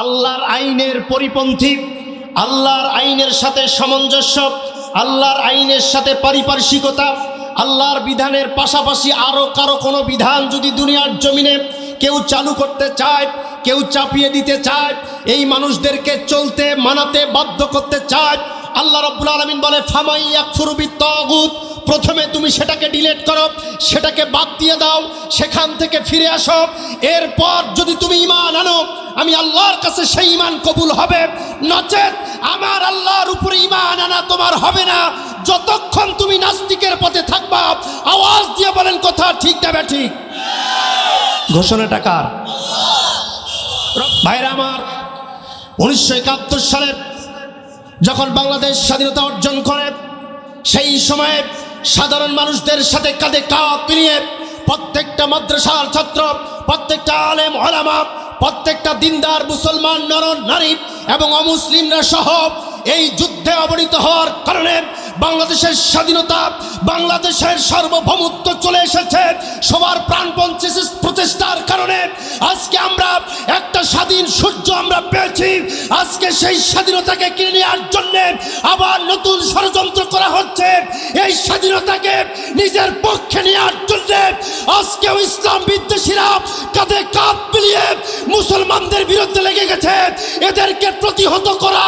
আল্লাহর আইনের পরিপন্থী, আল্লাহর আইনের সাথে সামঞ্জস্য, আল্লাহর আইনের সাথে পারিপার্শ্বিকতা, আল্লাহর বিধানের পাশাপাশি আরও কারো কোনো বিধান যদি দুনিয়ার জমিনে কেউ চালু করতে চায়, কেউ চাপিয়ে দিতে চায়, এই মানুষদেরকে চলতে মানাতে বাধ্য করতে চায়, আল্লাহ রাব্বুল আলামিন বলে ফামাই ইয়াকফুরু বিত্তাগুত, প্রথমে তুমি সেটাকে ডিলিট করো, সেটাকে বাদ দিয়ে দাও, সেখান থেকে ফিরে আসো। এরপর যদি তুমি ঈমান আনো, আমি আল্লাহর কাছে সেই ঈমান কবুল হবে, নচেত আমার আল্লাহর উপরে ঈমান আনা তোমার হবে না যতক্ষণ তুমি নাস্তিকের পথে থাকবা। আওয়াজ দিয়ে বলেন কথা ঠিক না ঠিক? ঘোষণাটা কার? ভাইরা আমার, 1971 সালে যখন বাংলাদেশ স্বাধীনতা অর্জন করে, সেই সময়ে সাধারণ মানুষদের সাথে কাঁধে কাঁধ মিলিয়ে প্রত্যেকটা মাদ্রাসার ছাত্র, প্রত্যেকটা আলেম ওলামা, প্রত্যেকটা দিনদার মুসলমান নর নারী এবং অমুসলিমরা সহ এই যুদ্ধে অবনীত হওয়ার কারণে বাংলাদেশের স্বাধীনতা, বাংলাদেশের সার্বভৌমত্ব চলে এসেছে। সবার প্রাণপণ প্রচেষ্টার কারণে আজকে আমরা একটা স্বাধীন সূর্য আমরা পেয়েছি। আজকে সেই স্বাধীনতাকে কিনে নেওয়ার জন্য আবার নতুন ষড়যন্ত্র করা হচ্ছে। এই স্বাধীনতাকে নিজের পক্ষে নেওয়ার জন্য আজকেও ইসলাম বিদ্বেষীরা কাঁধে কাঁধ মিলিয়ে মুসলমানদের বিরুদ্ধে লেগে গেছে। এদেরকে প্রতিহত করা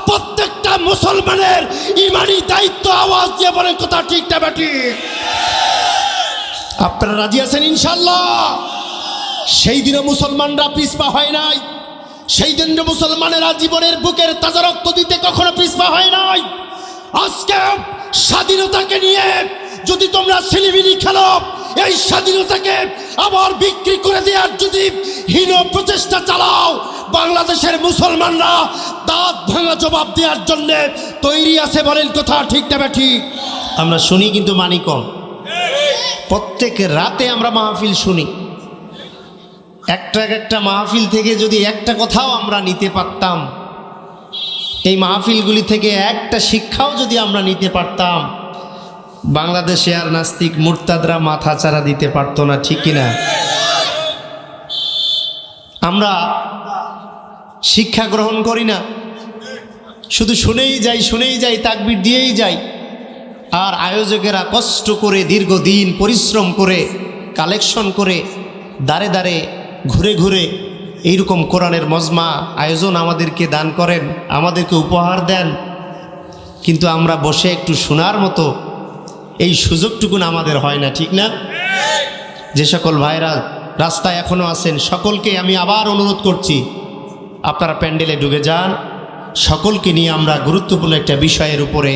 প্রত্যেকটা মুসলমানের ঈমানি দায়িত্ব। আওয়াজ দিয়ে বলেন কথা ঠিক না ঠিক? আপনারা রাজি আছেন ইনশাআল্লাহ? সেই দিনে মুসলমানরা পিছপা হয় নাই, সেই দিনে মুসলমানেরা জীবনের বুকের তাজা রক্ত দিতে কখনো পিছপা হয় নাই। আজকে স্বাধীনতাকে নিয়ে যদি তোমরা ছিলিমিলি খেলো, এই স্বাধীনতাকে আবার বিক্রি করে দেওয়ার যদি হীন প্রচেষ্টা চালাও, বাংলাদেশের মুসলমানরা দাঁত ভাঙা জবাব দেওয়ার জন্য তৈরি আছে। বলেন কথা ঠিক না ঠিক? আমরা শুনি কিন্তু মানি কম। প্রত্যেক রাতে আমরা মাহফিল শুনি, একটা মাহফিল থেকে যদি একটা কথাও আমরা নিতে পারতাম, এই মাহফিলগুলি থেকে একটা শিক্ষাও যদি আমরা নিতে পারতাম, বাংলাদেশে আর নাস্তিক মুরতাদরা মাথা চারা দিতে পারতো না, ঠিক কিনা? আমরা শিক্ষা গ্রহণ করি না, শুধু শুনেই যাই, তাকবীর দিয়েই যাই। আর আয়োজকেরা কষ্ট করে দীর্ঘদিন পরিশ্রম করে কালেকশন করে দাঁড়ে দাঁড়ে ঘুরে ঘুরে এইরকম কোরআনের মজমা আয়োজন আমাদেরকে দান করেন, আমাদেরকে উপহার দেন, কিন্তু আমরা বসে একটু শোনার মতো এই সুযোগটুকুন আমাদের হয় না, ঠিক না? যে সকল ভাইরা রাস্তায় এখনও আছেন, সকলকে আমি আবার অনুরোধ করছি, আপনারা প্যান্ডেলে ঢুকে যান। সকলকে নিয়ে আমরা গুরুত্বপূর্ণ একটা বিষয়ের উপরে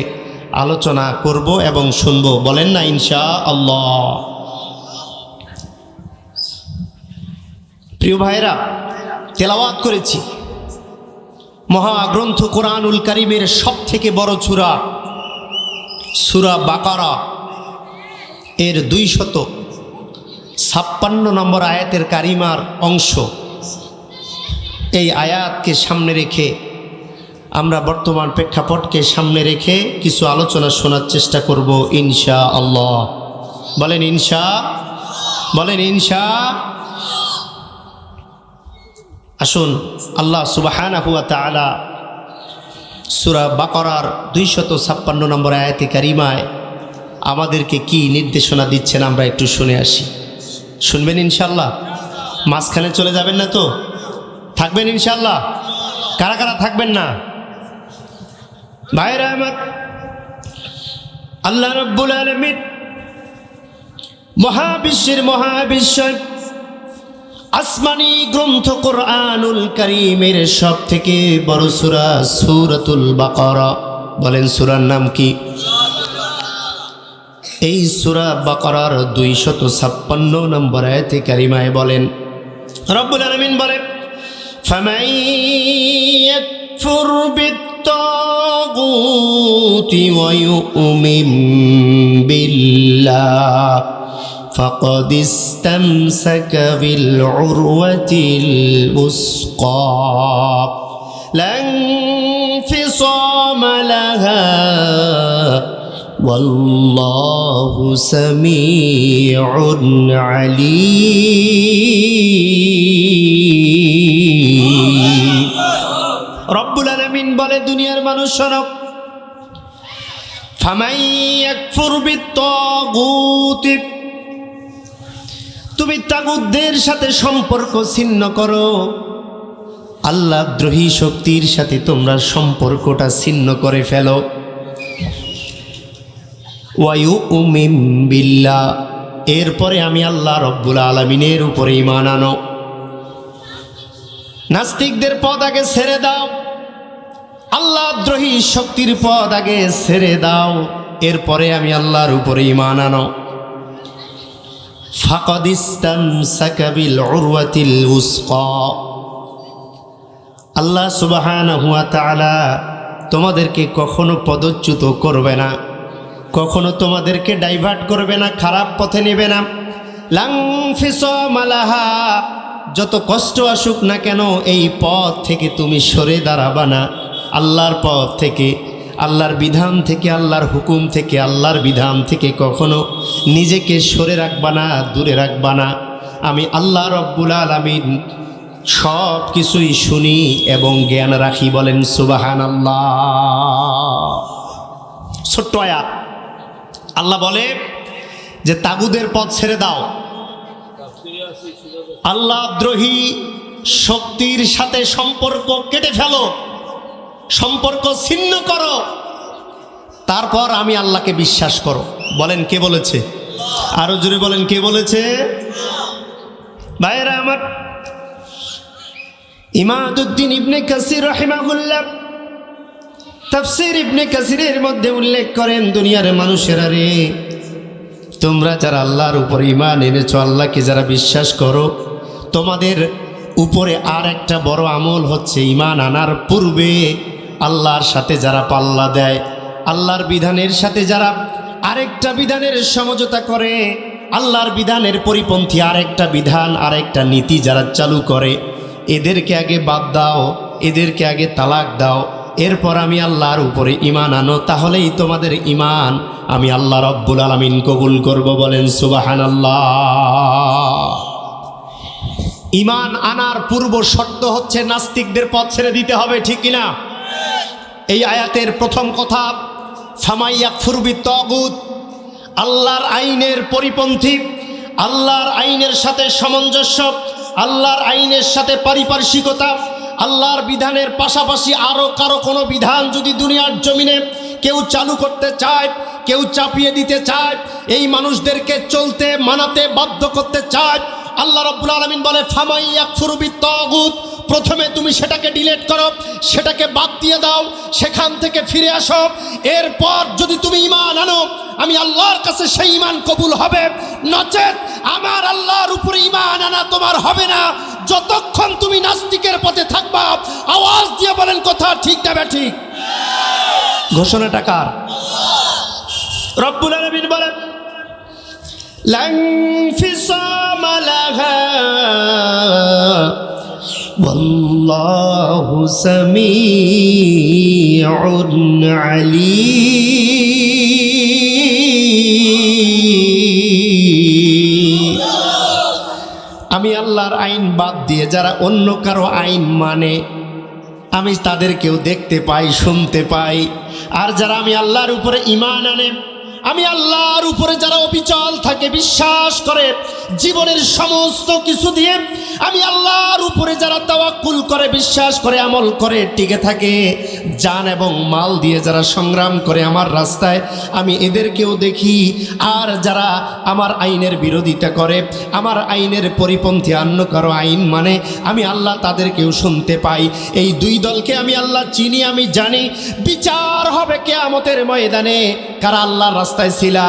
আলোচনা করব এবং শুনব। বলেন না ইনশাআল্লাহ? প্রিয় ভাইরা, তেলাওয়াত করেছি মহাগ্রন্থ কোরআনুল কারীমের সব থেকে বড় সূরা বাকারা এর 256 নম্বর আয়াতের কারিমার অংশ। এই আয়াতকে সামনে রেখে আমরা বর্তমান প্রেক্ষাপটকে সামনে রেখে কিছু আলোচনা শোনার চেষ্টা করব ইনশাআল্লাহ। বলেন ইনশা। আসুন আল্লাহ সুবহানাহু ওয়া তাআলা সূরা বাকারার 256 নম্বর আয়াতে কারিমায় আমাদেরকে কি নির্দেশনা দিচ্ছেন আমরা একটু শুনে আসি। শুনবেন ইনশাআল্লাহ? মাঝখানে চলে যাবেন না তো? থাকবেন ইনশাআল্লাহ? কারা কারা থাকবেন না? ভাইরা আমার, আল্লাহ রাব্বুল আলামিন মহাবিশ্ব আসমানি গ্রন্থ কোরআনুল কারীমের সব থেকে বড় সূরা সূরাতুল বাকারা। বলেন সূরার নাম কি? এই সূরা বাকারার 256 নম্বর আয়াতে কারিমায় বলেন, রব্বুল আলামিন বলেন, ফামান ইয়াকফুর বিত্তাগুতি ওয়া ইউমিন বিল্লাহ ফাকাদ ইসতামসাকা বিল উরওয়াতিল উসকা লা ইনফিসামা লাহা ওয়াল্লাহু সামিউন আলীম। রব্বুল আলামিন বলে দুনিয়ার মানুষ শোনো, ফামাই ইয়াকফুর বিত্তাগুত, তুমি তাগুতদের সাথে সম্পর্ক ছিন্ন করো, আল্লাহ দ্রোহী শক্তির সাথে তোমরা সম্পর্কটা ছিন্ন করে ফেলো। ওয়ায়ুমিন বিল্লাহ, এরপরে আমি আল্লাহ রব্বুল আলামিনের উপরে ঈমান আনো। নাস্তিকদের পদ আগে ছেড়ে দাও, আল্লাহ দ্রোহী শক্তির পদ আগে ছেড়ে দাও, এরপরে আমি আল্লাহর উপরে ঈমান আনো। ফাকাদ ইসতামসাকা বিল উরওয়াতিল উসকা, আল্লাহ সুবহানাহু ওয়া তাআলা তোমাদেরকে কখনো পদচ্যুত করবে না, কখনো তোমাদেরকে ডাইভার্ট করবে না, খারাপ পথে নেবে না। লাং ফিসামা লাহা, যত কষ্ট আসুক না কেন এই পথ থেকে তুমি সরে দাঁড়াবা না। আল্লাহর পথ থেকে, আল্লাহর বিধান থেকে, আল্লাহর হুকুম থেকে, আল্লাহর বিধান থেকে কখনো নিজেকে সরে রাখবা না, দূরে রাখবা না। আমি আল্লাহ রব্বুল আলামিন সব কিছুই শুনি এবং জ্ঞান রাখি, বলেন সুবহানাল্লাহ। ছোট্ট আয়াত, আল্লাহ বলে যে তাগুদের পথ ছেড়ে দাও, আল্লাহ দ্রোহী শক্তির সাথে সম্পর্ক কেটে ফেলো, সম্পর্ক ছিন্ন করো, তারপর আমি আল্লাহকে বিশ্বাস করো। বলেন কে বলেছে? আরো জোরে বলেন কে বলেছে? ভাইরা আমার, ইমাদুদ্দিন ইবনে কাসির রাহিমাহুল্লাহ তাফসীর ইবনে কাসিরের মধ্যে উল্লেখ করেন, দুনিয়ার মানুষেরা রে, তোমরা যারা আল্লাহর উপর ঈমান এনেছো, আল্লাহকে যারা বিশ্বাস করো, তোমাদের উপরে আর একটা বড় আমল হচ্ছে ঈমান আনার পূর্বে আল্লাহর সাথে যারা পাল্লা দেয়, আল্লাহর বিধানের সাথে যারা আরেকটা বিধানের সমঝোতা করে, আল্লাহর বিধানের পরিপন্থী আরেকটা বিধান, আরেকটা নীতি যারা চালু করে, এদেরকে আগে বাদ দাও, এদেরকে আগে তালাক দাও, এরপর আমি আল্লাহর উপরে ঈমান আনো, তাহলেই তোমাদের ঈমান আমি আল্লাহ রব্বুল আলামিন কবুল করব। বলেন সুবহানাল্লাহ। ঈমান আনার পূর্ব শর্ত হচ্ছে নাস্তিকদের পথ ছেড়ে দিতে হবে, ঠিক কিনা? এই আয়াতের প্রথম কথা, ফামাই ইয়াকফুর বিত্তাগুত, আল্লাহর আইনের পরিপন্থী, আল্লাহর আইনের সাথে সামঞ্জস্য, আল্লাহর আইনের সাথে পারিপার্শ্বিকতা, আল্লাহর বিধানের পাশাপাশি আরও কারো কোনো বিধান যদি দুনিয়ার জমিনে কেউ চালু করতে চায়, কেউ চাপিয়ে দিতে চায়, এই মানুষদেরকে চলতে মানাতে বাধ্য করতে চায়, আল্লাহ রাব্বুল আলামিন বলে ফামাই ইয়াকফুর বিত্তাগুত, প্রথমে তুমি সেটাকে ডিলিট করো, সেটাকে বাদ দিয়ে দাও, সেখান থেকে ফিরে আসো, এরপর যদি তুমি ঈমান আনো আমি আল্লাহর কাছে সেই ঈমান কবুল হবে, নচেত আমার আল্লাহর উপরে ঈমান আনা তোমার হবে না যতক্ষণ তুমি নাস্তিকের পথে থাকবা। আওয়াজ দিয়ে বলেন কথা ঠিক না ঠিক? ঘোষণাটা কার? রব্বুল আলামিন বলেন লান ফিসামা লাহা ওয়াল্লাহু সামিউন আলীম। আমি আল্লাহর আইন বাদ দিয়ে যারা অন্য কারো আইন মানে, আমি তাদেরকেও দেখতে পাই, শুনতে পাই। আর যারা আমি আল্লাহর উপরে ঈমান আনে, আমি আল্লাহর উপরে যারা অবিচল থাকে, বিশ্বাস করে, জীবনের সমস্ত কিছু দিয়ে আমি আল্লাহর উপরে যারা তাওয়াক্কুল করে, বিশ্বাস করে, আমল করে, টিকে থাকে, জান এবং মাল দিয়ে যারা সংগ্রাম করে আমার রাস্তায়, আমি এদেরকেও দেখি। আর যারা আমার আইনের বিরোধিতা করে, আমার আইনের পরিপন্থী অন্য কারো আইন মানে, আমি আল্লাহ তাদেরকেও শুনতে পাই। এই দুই দলকে আমি আল্লাহ চিনি, আমি জানি। বিচার হবে কিয়ামতের ময়দানে, কারা আল্লাহর রাস্তায় ছিলা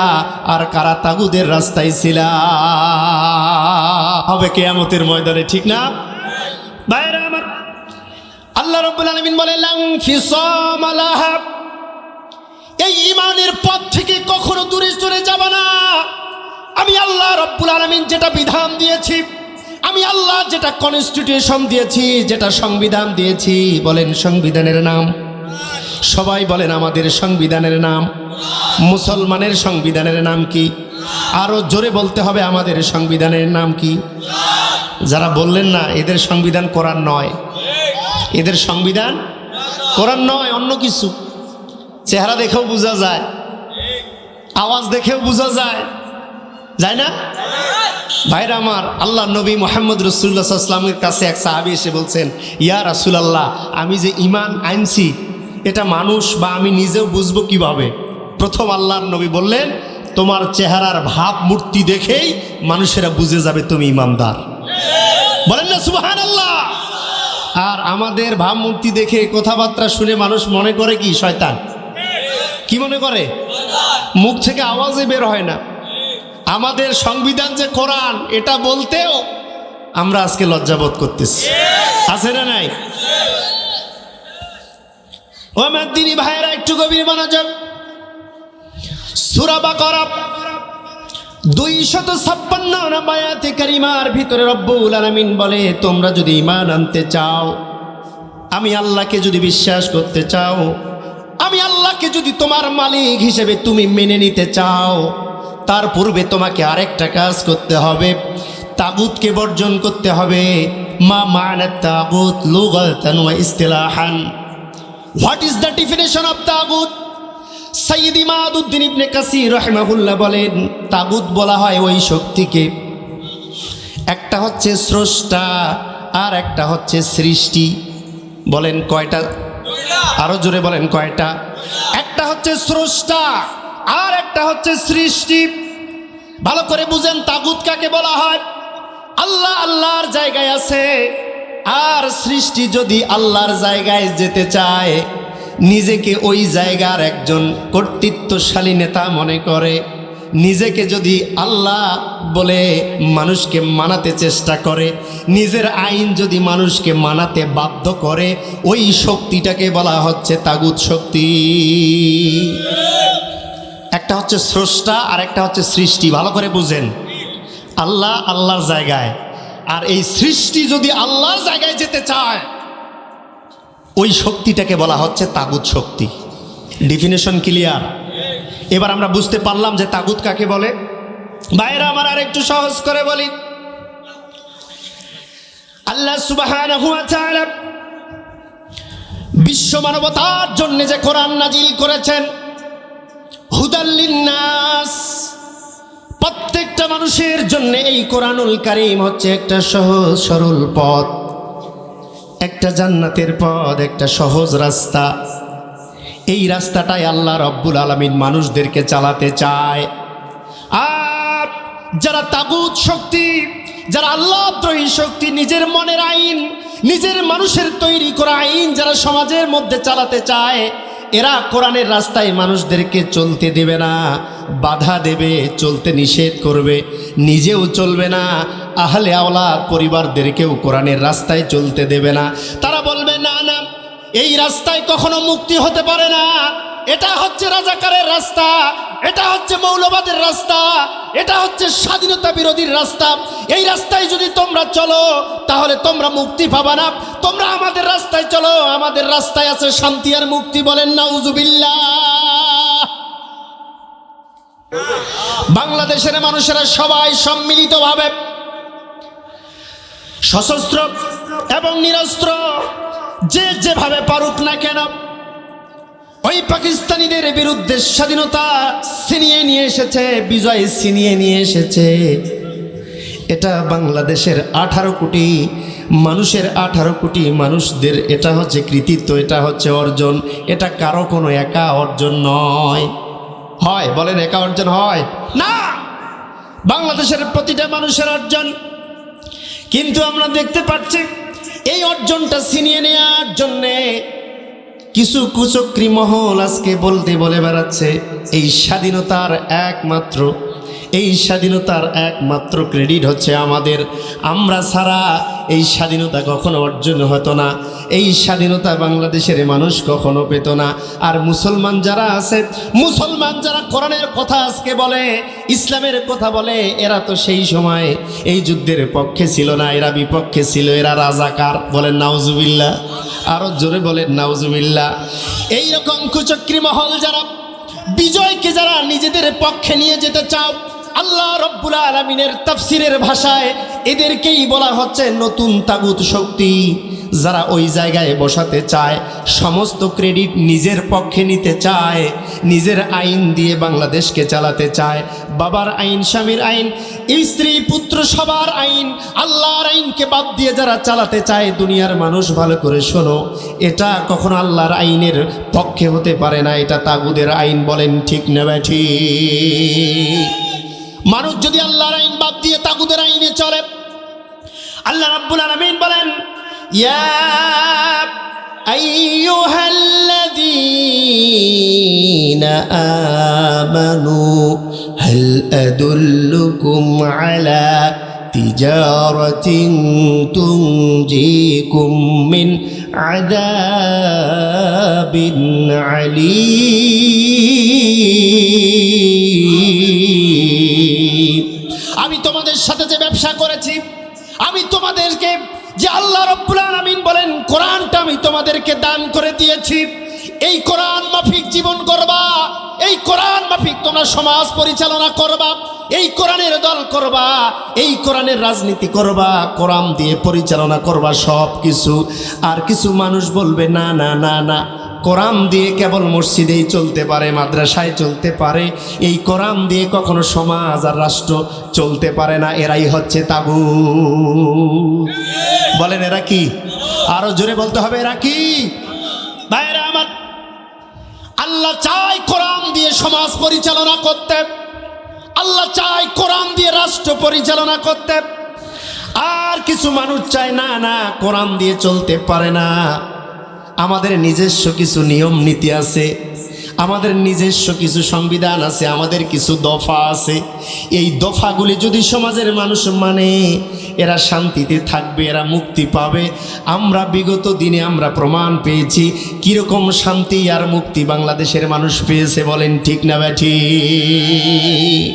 আর কারা তাগুদের রাস্তায় ছিলা, হবে কিয়ামতের ময়দানে, ঠিক না ভাইরা আমার? আল্লাহ রাব্বুল আলামিন বলেন লাং ফিসামা লাহা, এই ঈমানের পথ থেকে কখনো দূরে সরে যাবে না। আমি আল্লাহ রাব্বুল আলামিন যেটা বিধান দিয়েছি, আমি আল্লাহ যেটা কনস্টিটিউশন দিয়েছি, যেটা সংবিধান দিয়েছি, বলেন সংবিধানের নাম? সবাই বলেন আমাদের সংবিধানের নাম। মুসলমানের সংবিধানের নাম কি? আরো জোরে বলতে হবে, আমাদের সংবিধানের নাম কি? যারা বললেন না এদের সংবিধান কোরআন নয়, এদের সংবিধান কোরআন নয়, অন্য কিছু। চেহারা দেখেও বোঝা যায়, আওয়াজ দেখেও বোঝা যায়, যায় না ভাইরা আমার? আল্লাহ নবী মুহাম্মদ রাসূলুল্লাহ সাল্লাল্লাহু আলাইহি ওয়াসাল্লামের কাছে এক সাহাবী এসে বলছেন, ইয়া রাসূলুল্লাহ, আমি যে ঈমান আনছি এটা মানুষ বা আমি নিজেও বুঝবো কিভাবে? প্রথম আল্লাহর নবী বললেন, তোমার চেহারার ভাব মূর্তি দেখেই মানুষেরা বুঝে যাবে তুমি ইমানদার। বলেন না সুবহানাল্লাহ? আর আমাদের ভাবমূর্তি দেখে কথাবার্তা শুনে মানুষ মনে করে কি শয়তান। কি মনে করে? মুখ থেকে আওয়াজে বের হয় না। আমাদের সংবিধান যে কোরআন, এটা বলতেও আমরা আজকে লজ্জাবোধ করতেছি। আছে না নাই? ও আমার দিনী ভাইয়েরা, একটু গভীর মনোযোগ। সূরা বাকারা 256 আয়াতে কারিমার ভিতরে রব্বুল আলামিন বলে, তোমরা যদি ঈমান আনতে চাও, আমি আল্লাহকে যদি বিশ্বাস করতে চাও, আমি আল্লাহকে যদি তোমার মালিক হিসেবে তুমি মেনে নিতে চাও, তার পূর্বে তোমাকে আরেকটা কাজ করতে হবে, তাগুতকে বর্জন করতে হবে। মা মা'না তাগুত লুগাতান ওয়া ইসতিলাহান। What is the definition of তাগুত? সাইয়্যিদ ইমাদউদ্দিন ইবনে কাসির রাহিমাহুল্লাহ বলেন, তাগুত বলা হয় ওই শক্তিকে, একটা হচ্ছে স্রষ্টা আর একটা হচ্ছে সৃষ্টি। বলেন কয়টা? আরো জোরে বলেন কয়টা? একটা হচ্ছে স্রষ্টা আর একটা হচ্ছে সৃষ্টি। ভালো করে বুঝেন তাগুত কাকে বলা হয়। আল্লাহ আল্লাহর জায়গায় আছে, আর সৃষ্টি যদি আল্লাহর জায়গায় যেতে চায়, নিজেকে ওই জায়গার একজন কর্তৃত্বশালী নেতা মনে করে, নিজেকে যদি আল্লাহ বলে মানুষকে মানাতে চেষ্টা করে, নিজের আইন যদি মানুষকে মানাতে বাধ্য করে, ওই শক্তিটাকে বলা হচ্ছে তাগুত শক্তি। একটা হচ্ছে স্রষ্টা আর একটা হচ্ছে সৃষ্টি। ভালো করে বুঝেন, আল্লাহ আল্লাহর জায়গায়, আর এই সৃষ্টি যদি আল্লাহর জায়গায় যেতে চায়, ওই শক্তিটাকে বলা হচ্ছে তাগুত শক্তি। Definition clear? এবার আমরা বুঝতে পারলাম যে তাগুত কাকে বলে। ভাইরা আমার, আর একটু সহজ করে বলি। আল্লাহ সুবহানাহু ওয়া তাআলা বিশ্ব মানবতার জন্য যে কোরআন নাজিল করেছেন, হুদাল লিন্নাস, প্রত্যেকটা মানুষের জন্য এই কোরআনুল কারীম হচ্ছে একটা সহজ সরল পথ, একটা জান্নাতের পথ, একটা সহজ রাস্তা। এই রাস্তাটাই আল্লাহ রব্বুল আলামিন মানুষদেরকে চালাতে চায়। আর যারা তাগুত শক্তি, যারা আল্লাহদ্রোহী শক্তি, নিজের মনের আইন, নিজের মানুষের তৈরি করা আইন যারা সমাজের মধ্যে চালাতে চায়, এরা কোরআনের রাস্তায় মানুষদেরকে চলতে দেবে না, বাধা দেবে, চলতে নিষেধ করবে, নিজেও চলবে না, আহলে আওলাদ পরিবারদেরকেও কোরআনের রাস্তায় চলতে দেবে না। তারা বলবে, না না, এই রাস্তায় কখনো মুক্তি হতে পারে না, এটা হচ্ছে রাজাকারের রাস্তা, এটা হচ্ছে মৌলবাদের রাস্তা, এটা হচ্ছে স্বাধীনতা বিরোধীর রাস্তা। এই রাস্তায় যদি তোমরা চলো তাহলে তোমরা মুক্তি পাবা না, তোমরা আমাদের রাস্তায় চলো, আমাদের রাস্তায় আছে শান্তি আর মুক্তি। বলেন নাউজুবিল্লাহ। বাংলাদেশের মানুষেরা সবাই সম্মিলিতভাবে সশস্ত্র এবং নিরস্ত্র যে যেভাবে পারুক না কেন, ওই পাকিস্তানিদের বিরুদ্ধে স্বাধীনতা ছিনিয়ে নিয়ে এসেছে, বিজয় ছিনিয়ে নিয়ে এসেছে। এটা বাংলাদেশের 18 কোটি মানুষের, 18 কোটি মানুষদের এটা হচ্ছে কৃতিত্ব, এটা হচ্ছে অর্জন। এটা কারো কোনো একা অর্জন নয়। হয়? বলেন একা অর্জন হয় না, বাংলাদেশের প্রতিটা মানুষের অর্জন। কিন্তু আমরা দেখতে পাচ্ছি এই অর্জনটা ছিনিয়ে নেওয়ার জন্যে কিছু কুচক্রী মহল আজকে বলে বেড়াচ্ছে এই স্বাধীনতার একমাত্র ক্রেডিট হচ্ছে আমাদের, আমরা ছাড়া এই স্বাধীনতা কখনো অর্জন হতো না, এই স্বাধীনতা বাংলাদেশের মানুষ কখনো পেত না। আর মুসলমান যারা আছে, মুসলমান যারা কোরআনের কথা আজকে বলে, ইসলামের কথা বলে, এরা তো সেই সময় এই যুদ্ধের পক্ষে ছিল না, এরা বিপক্ষে ছিল, এরা রাজাকার। বলেন নাউজুবিল্লাহ, আরো জোরে বলেন নাউজুবিল্লাহ। এইরকম কুচক্রী মহল যারা, বিজয়কে যারা নিজেদের পক্ষে নিয়ে যেতে চাও, আল্লাহ রব্বুল আলামিনের তাফসীরের ভাষায় এদেরকেই বলা হচ্ছে নতুন তাগুত শক্তি। যারা ওই জায়গায় বসাতে চায়, সমস্ত ক্রেডিট নিজের পক্ষে নিতে চায়, নিজের আইন দিয়ে বাংলাদেশকে চালাতে চায়। বাবার আইন, স্বামীর আইন, স্ত্রী পুত্র সবার আইন, আল্লাহর আইনকে বাদ দিয়ে যারা চালাতে চায়, দুনিয়ার মানুষ ভালো করে শোনো, এটা কখনো আল্লাহর আইনের পক্ষে হতে পারে না, এটা তাগুদের আইন। বলেন ঠিক না ঠিক? মানুষ যদি আল্লাহর আইন বাদ দিয়ে তাগুদের আইনে চলে, আল্লাহ রাব্বুল আলামিন বলেন, ইয়া আইয়ুহাল্লাযীনা আমানু হাল আদুল্লুকুম আলা তিজারাতিন তুনজিকুম মিন আযাবিন আলীম। আমি তোমাদের সাথে যে ব্যবসা করেছি, আমি তোমাদেরকে যে আল্লাহ রাব্বুল আলামিন বলেন কোরআনটা আমি তোমাদেরকে দান করে দিয়েছি, এই কোরআন মাফিক জীবন করবা, এই কোরআন মাফিক তোমরা সমাজ পরিচালনা করবা, এই কোরআনের দল করবা, এই কোরআনের রাজনীতি করবা, কোরআন দিয়ে পরিচালনা করবা সব কিছু। আর কিছু মানুষ বলবে না না না না, কোরআন দিয়ে কেবল মসজিদেই চলতে পারে, মাদ্রাসায় চলতে পারে, এই কোরআন দিয়ে কখনো সমাজ আর রাষ্ট্র চলতে পারে না। এরাই হচ্ছে তাগুত। বলেন এরা কি? আরো জোরে বলতে হবে, এরা কি? ভাইরা আমার, আল্লাহ চায় কোরআন দিয়ে সমাজ পরিচালনা করতে, আল্লাহ চায় কোরআন দিয়ে রাষ্ট্র পরিচালনা করতে। আর কিছু মানুষ চায় না না, কোরআন দিয়ে চলতে পারে না। আমাদের নিজস্ব কিছু নিয়ম নীতি আছে, আমাদের নিজস্ব কিছু সংবিধান আছে, আমাদের কিছু দফা আছে। এই দফাগুলি যদি সমাজের মানুষ মানে, এরা শান্তিতে থাকবে, এরা মুক্তি পাবে। আমরা বিগত দিনে আমরা প্রমাণ পেয়েছি কীরকম শান্তি আর মুক্তি বাংলাদেশের মানুষ পেয়েছে। বলেন ঠিক না ঠিক?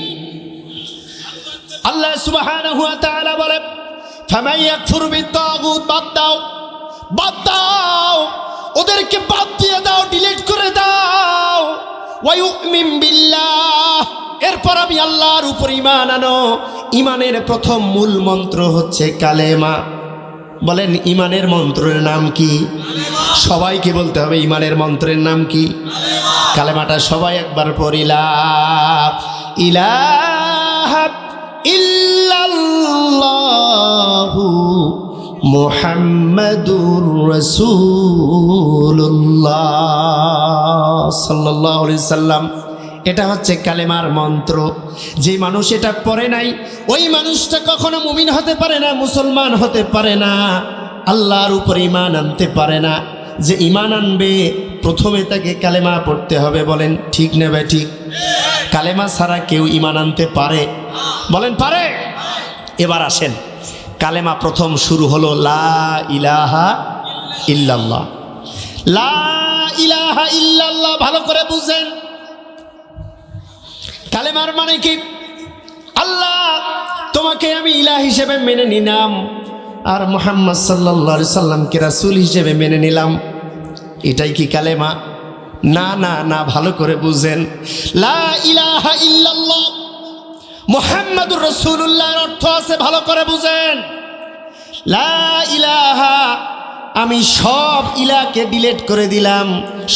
আল্লাহ সুবহানাহু ওয়া তাআলা বলে, ফামান ইয়াকফুর বিত-তাগুত, বাদ দাও, বাদ দাও, ওদেরকে বাদ দিয়ে দাও, ডিলিট করে দাও। ওয়া ইউমিন বিল্লাহ, এরপর আমি আল্লাহর উপর ঈমান আনো। ঈমানের প্রথম মূল মন্ত্র হচ্ছে কালেমা। বলেন ঈমানের মন্ত্রের নাম কি? সবাইকে বলতে হবে ঈমানের মন্ত্রের নাম কি? কালেমাটা সবাই একবার পড়ি, লা ইলাহা ইল্লাল্লাহু মুহাম্মাদুর রাসূলুল্লাহ সাল্লাল্লাহু আলাইহি সাল্লাম। এটা হচ্ছে কালেমার মন্ত্র। যে মানুষ এটা পড়ে নাই, ওই মানুষটা কখনো মুমিন হতে পারে না, মুসলমান হতে পারে না, আল্লাহর উপর ঈমান আনতে পারে না। যে ঈমান আনবে প্রথমে তাকে কালেমা পড়তে হবে। বলেন ঠিক না ভাই ঠিক? কালেমা ছাড়া কেউ ঈমান আনতে পারে? বলেন পারে? এবার আসেন, কালেমা প্রথম শুরু হলো লা ইলাহা ইল্লাল্লাহ। লা ইলাহা ইল্লাল্লাহ ভালো করে বুঝেন। কালেমার মানে কি? আল্লাহ তোমাকে আমি ইলাহ হিসেবে মেনে নিলাম, আর মুহাম্মদ সাল্লাল্লাহু আলাইহি সাল্লামকে রাসূল হিসেবে মেনে নিলাম। এটাই কি কালেমা? না না না, ভালো করে বুঝেন। লা ইলাহা ইল্লাল্লাহ মুহাম্মাদুর রাসূলুল্লাহর অর্থ আছে, ভালো করে বুঝেন। লা ইলাহা, আমি সব ইলাকে ডিলিট করে দিলাম,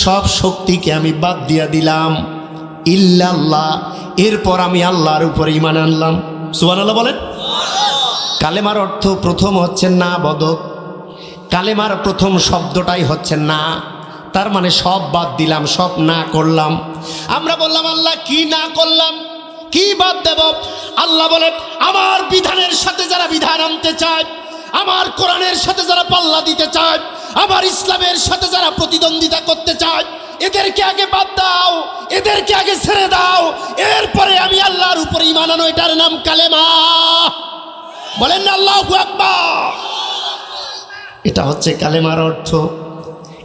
সব শক্তিকে আমি বাদ দিয়ে দিলাম। ইল্লাল্লাহ, এরপর আমি আল্লাহর উপর ঈমান আনলাম। সুবহানাল্লাহ বলেন। কালেমার অর্থ প্রথম হচ্ছে না বদক। কালেমার প্রথম শব্দটাই হচ্ছে না, তার মানে সব বাদ দিলাম, সব না করলাম। আমরা বললাম আল্লাহ কি না করলাম, কি বাদ দেব? আল্লাহ বলে, আমার বিধানের সাথে যারা বিধান আনতে চায়, আমার কোরআনের সাথে যারা পাল্লা দিতে চায়, আমার ইসলামের সাথে যারা প্রতিদ্বন্দ্বিতা করতে চায়, এদেরকে আগে বাদ দাও, এদেরকে আগে ছেড়ে দাও, এরপরে আমি আল্লাহর উপর ঈমান আনো। এটার নাম কালেমা। বলেন না আল্লাহু আকবার। এটা হচ্ছে কালেমার অর্থ।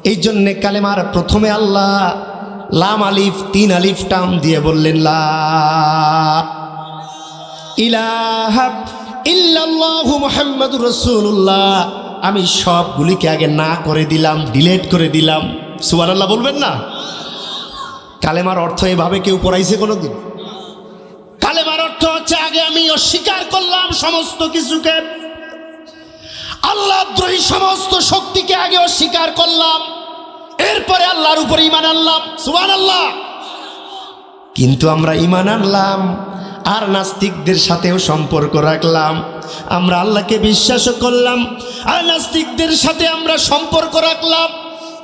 এই জন্যে কালেমার প্রথমে আল্লাহ লাম আলিফ 3 আলিফ টাম দিয়ে বললেন লা ইলাহা ইল্লাল্লাহু মুহাম্মাদুর রাসূলুল্লাহ। আমি সবগুলিকে আগে না করে দিলাম, ডিলিট করে দিলাম। সুবহানাল্লাহ বলবেন না? কালেমার অর্থ এভাবে কেউ পড়াইছে কোনোদিন? কালেমার অর্থ চেয়ে আগে আমি অস্বীকার করলাম সমস্ত কিছুকে, আল্লাহ দ্রোহী সমস্ত শক্তিকে আগে অস্বীকার করলাম, এরপরে আল্লাহর উপরে ঈমান আনলাম। সুবহানাল্লাহ। কিন্তু আমরা ঈমান আনলাম আর নাস্তিকদের সাথেও সম্পর্ক রাখলাম, আমরা আল্লাহকে বিশ্বাসও করলাম আর নাস্তিকদের সাথে আমরা সম্পর্ক রাখলাম,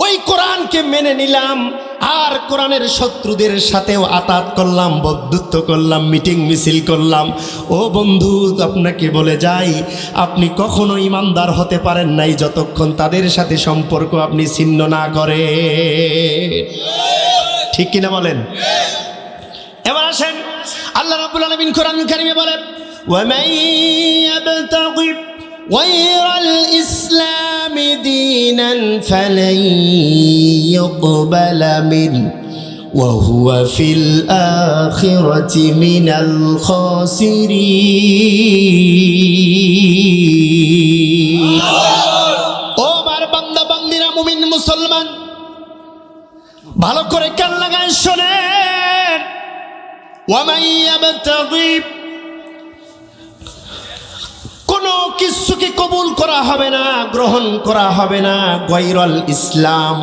ওই কোরআনকে মেনে নিলাম আর কোরআনের শত্রুদের সাথেও আতাত করলাম, বন্ধুত্ব করলাম, মিটিং মিছিল করলাম। ও বন্ধু, আপনাকে বলে যাই, আপনি কখনো ইমানদার হতে পারেন নাই যতক্ষণ তাদের সাথে সম্পর্ক আপনি ছিন্ন না করে। ঠিক কিনা বলেন? এবার আসেন, আল্লাহ রাব্বুল আলামিন কোরআনুল কারীমে বলেন, ওয়ামান ইয়াবতাগি গায়রাল ইসলামি দীনান ফালান ইউকবালা মিন ওয়া হুয়া ফিল আখিরাতি মিনাল খাসিরিন। ও আমার বান্দা বান্দিরা, মুমিন মুসলমান, ভালো করে কান লাগায় শোনেন। ওয়ামান ইয়াবতাগি, কোনো কিছুকে কবুল করা হবে না, গ্রহণ করা হবে না, গায়রাল ইসলাম,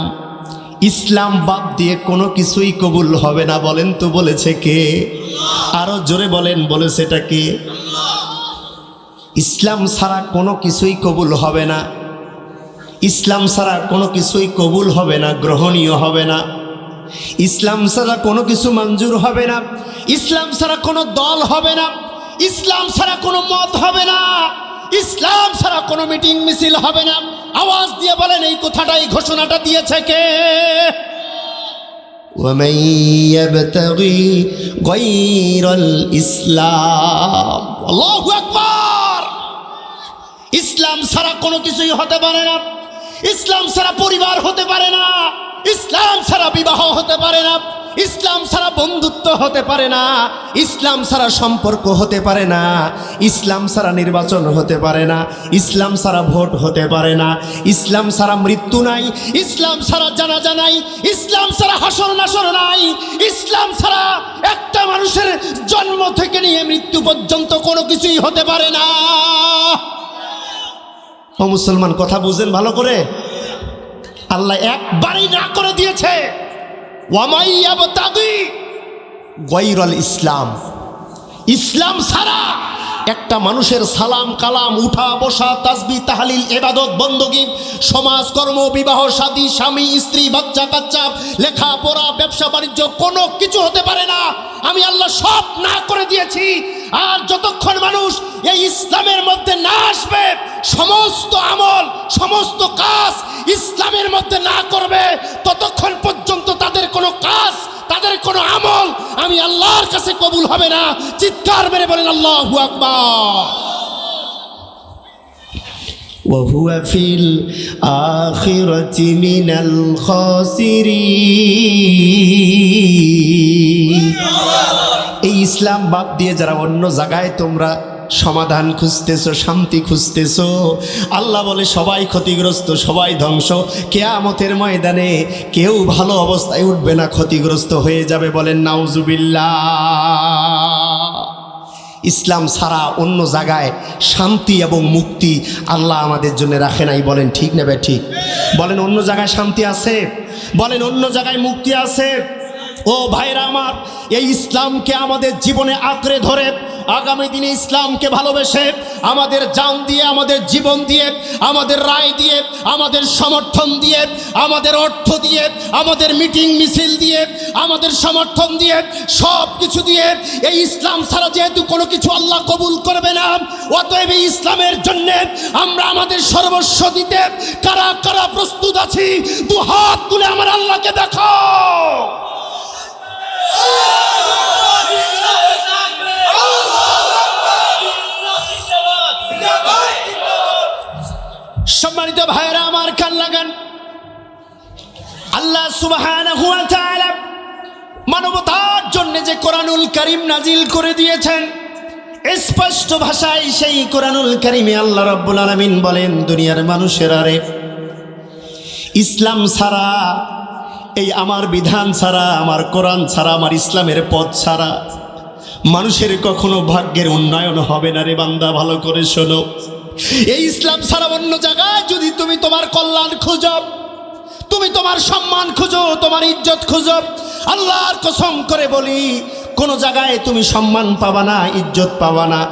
ইসলাম বাদ দিয়ে কোনো কিছুই কবুল হবে না। বলেন তো বলেছে কে? আরো জোরে বলেন, বলেছে এটা কে? ইসলাম ছাড়া কোনো কিছুই কবুল হবে না, ইসলাম ছাড়া কোনো কিছুই কবুল হবে না, গ্রহণীয় হবে না। ইসলাম ছাড়া কোনো কিছু মঞ্জুর হবে না, ইসলাম ছাড়া কোনো দল হবে না, ইসলাম ছাড়া কোনো মত হবে না, ইসলাম ছাড়া কোনো মিটিং মিছিল হবে না। আওয়াজ দিয়ে বলেন, এই কথাটাই ঘোষণাটা দিয়েছে কে? ওয়ামান ইয়াবতাগি গায়রাল ইসলাম, আল্লাহু আকবার। ইসলাম ছাড়া কোনো কিছুই হতে পারে না, ইসলাম ছাড়া পরিবার হতে পারে না, ইসলাম ছাড়া বিবাহ হতে পারে না, ইসলাম ছাড়া বন্ধুত্ব হতে পারে না, ইসলাম ছাড়া সম্পর্ক হতে পারে না, ইসলাম ছাড়া নির্বাচন হতে পারে না, ইসলাম ছাড়া ভোট হতে পারে না, ইসলাম ছাড়া মৃত্যু নাই, ইসলাম ছাড়া জানাজা নাই, ইসলাম ছাড়া হাসর নাসর নাই, ইসলাম ছাড়া একটা মানুষের জন্ম থেকে নিয়ে মৃত্যু পর্যন্ত কোনো কিছুই হতে পারে না। ও মুসলমান, কথা বুঝেন ভালো করে। আল্লাহ একবারই না করে দিয়েছে, ওয়ামান ইয়াবতাগি গায়রাল ইসলাম, ইসলাম ছাড়া একটা মানুষের সালাম কালাম, উঠা বসা, তাসবিহ তাহলিল, ইবাদত বندگی, সমাজ কর্ম, বিবাহ শাদী, স্বামী স্ত্রী, বাচ্চা কাচ্চা, লেখাপড়া, ব্যবসা বাণিজ্য, কোনো কিছু হতে পারে না। আমি আল্লাহ সব না করে দিয়েছি। আর যতক্ষণ মানুষ এই ইসলামের মধ্যে না আসবে, সমস্ত আমল সমস্ত কাজ ইসলামের মধ্যে না করবে, ততক্ষণ পর্যন্ত তাদের কোনো কাজ, তাদের কোনো আমল আমি আল্লাহর কাছে কবুল হবে না। চিৎকার মেরে বলেন আল্লাহু আকবার। ওয়া হুয়া ফিল আখিরাতি মিনাল খাসিরিন। এই ইসলাম বাদ দিয়ে যারা অন্য জায়গায় তোমরা সমাধান খুঁজতেছো, শান্তি খুঁজতেছো, আল্লাহ বলে সবাই ক্ষতিগ্রস্ত, সবাই ধ্বংস। কিয়ামতের ময়দানে কেউ ভালো অবস্থায় উঠবে না, ক্ষতিগ্রস্ত হয়ে যাবে। বলেন নাউজুবিল্লাহ। ইসলাম ছাড়া অন্য জায়গায় শান্তি এবং মুক্তি আল্লাহ আমাদের জন্য রাখে নাই। বলেন ঠিক না ঠিক? বলেন অন্য জায়গায় শান্তি আছে? বলেন অন্য জায়গায় মুক্তি আছে? ও ভাইরা আমার, এই ইসলামকে আমাদের জীবনে আঁকড়ে ধরে আগামী দিনে ইসলামকে ভালোবেসে আমাদের জান দিয়ে, আমাদের জীবন দিয়ে, আমাদের রায় দিয়ে, আমাদের সমর্থন দিয়ে, আমাদের অর্থ দিয়ে, আমাদের মিটিং মিছিল দিয়ে, আমাদের সমর্থন দিয়ে, সব কিছু দিয়ে, এই ইসলাম ছাড়া যেহেতু কোনো কিছু আল্লাহ কবুল করবে না, অতএব এই ইসলামের জন্য আমরা আমাদের সর্বস্ব দিতে কারা কারা প্রস্তুত আছি? দু হাত তুলে আমার আল্লাহকে দেখাও। সম্মানিত ভাইরা আমার, কান লাগান। আল্লাহ সুবহানাহু ওয়া তাআলা মানবতার জন্য যে কোরআনুল কারীম নাজিল করে দিয়েছেন, স্পষ্ট ভাষায় সেই কোরআনুল কারীমে আল্লাহ রাব্বুল আলামিন বলেন, দুনিয়ার মানুষেরা রে, ইসলাম ছাড়া, এই আমার বিধান ছাড়া, আমার কোরআন ছাড়া, আমার ইসলামের পথ ছাড়া মানুষের কখনো ভাগ্যের উন্নয়ন হবে না রে বান্দা, ভালো করে শোনো। এই ইসলাম ছাড়া অন্য জায়গায় যদি তুমি তোমার কল্যাণ খুঁজো, তুমি তোমার সম্মান খুঁজো, তোমার ইজ্জত খুঁজো, আল্লাহর কসম করে বলি কোনো জায়গায় তুমি সম্মান পাবা না, ইজ্জত পাবা না।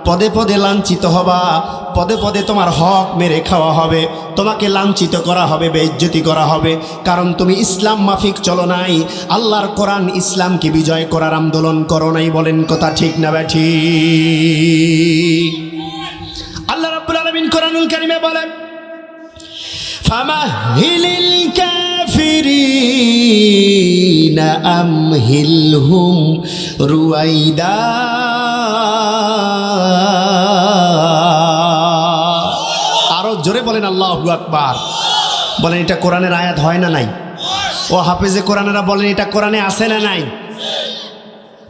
পদে পদে লাঞ্ছিত হবা, পদে পদে তোমার হক মেরে খাওয়া হবে, তোমাকে লাঞ্ছিত করা হবে, বেইজ্জতি করা হবে, কারণ তুমি ইসলাম মাফিক চলো নাই, আল্লাহর কোরআন ইসলামকে বিজয় করার আন্দোলন করো নাই। বলেন কথা ঠিক না ব্যাঠিক? আল্লাহ রাব্বুল আলামিন কোরআনুল কারীমে বলেন, ফামাহিলিল কাফিরিনা আমহিলহুম রুয়াইদা। আরো জোরে বলেন আল্লাহু আকবার। বলেন এটা কোরআনের আয়াত হয় না নাই? ও হাফেজে কোরআনেরা বলেন এটা কোরআনে আছে না নাই?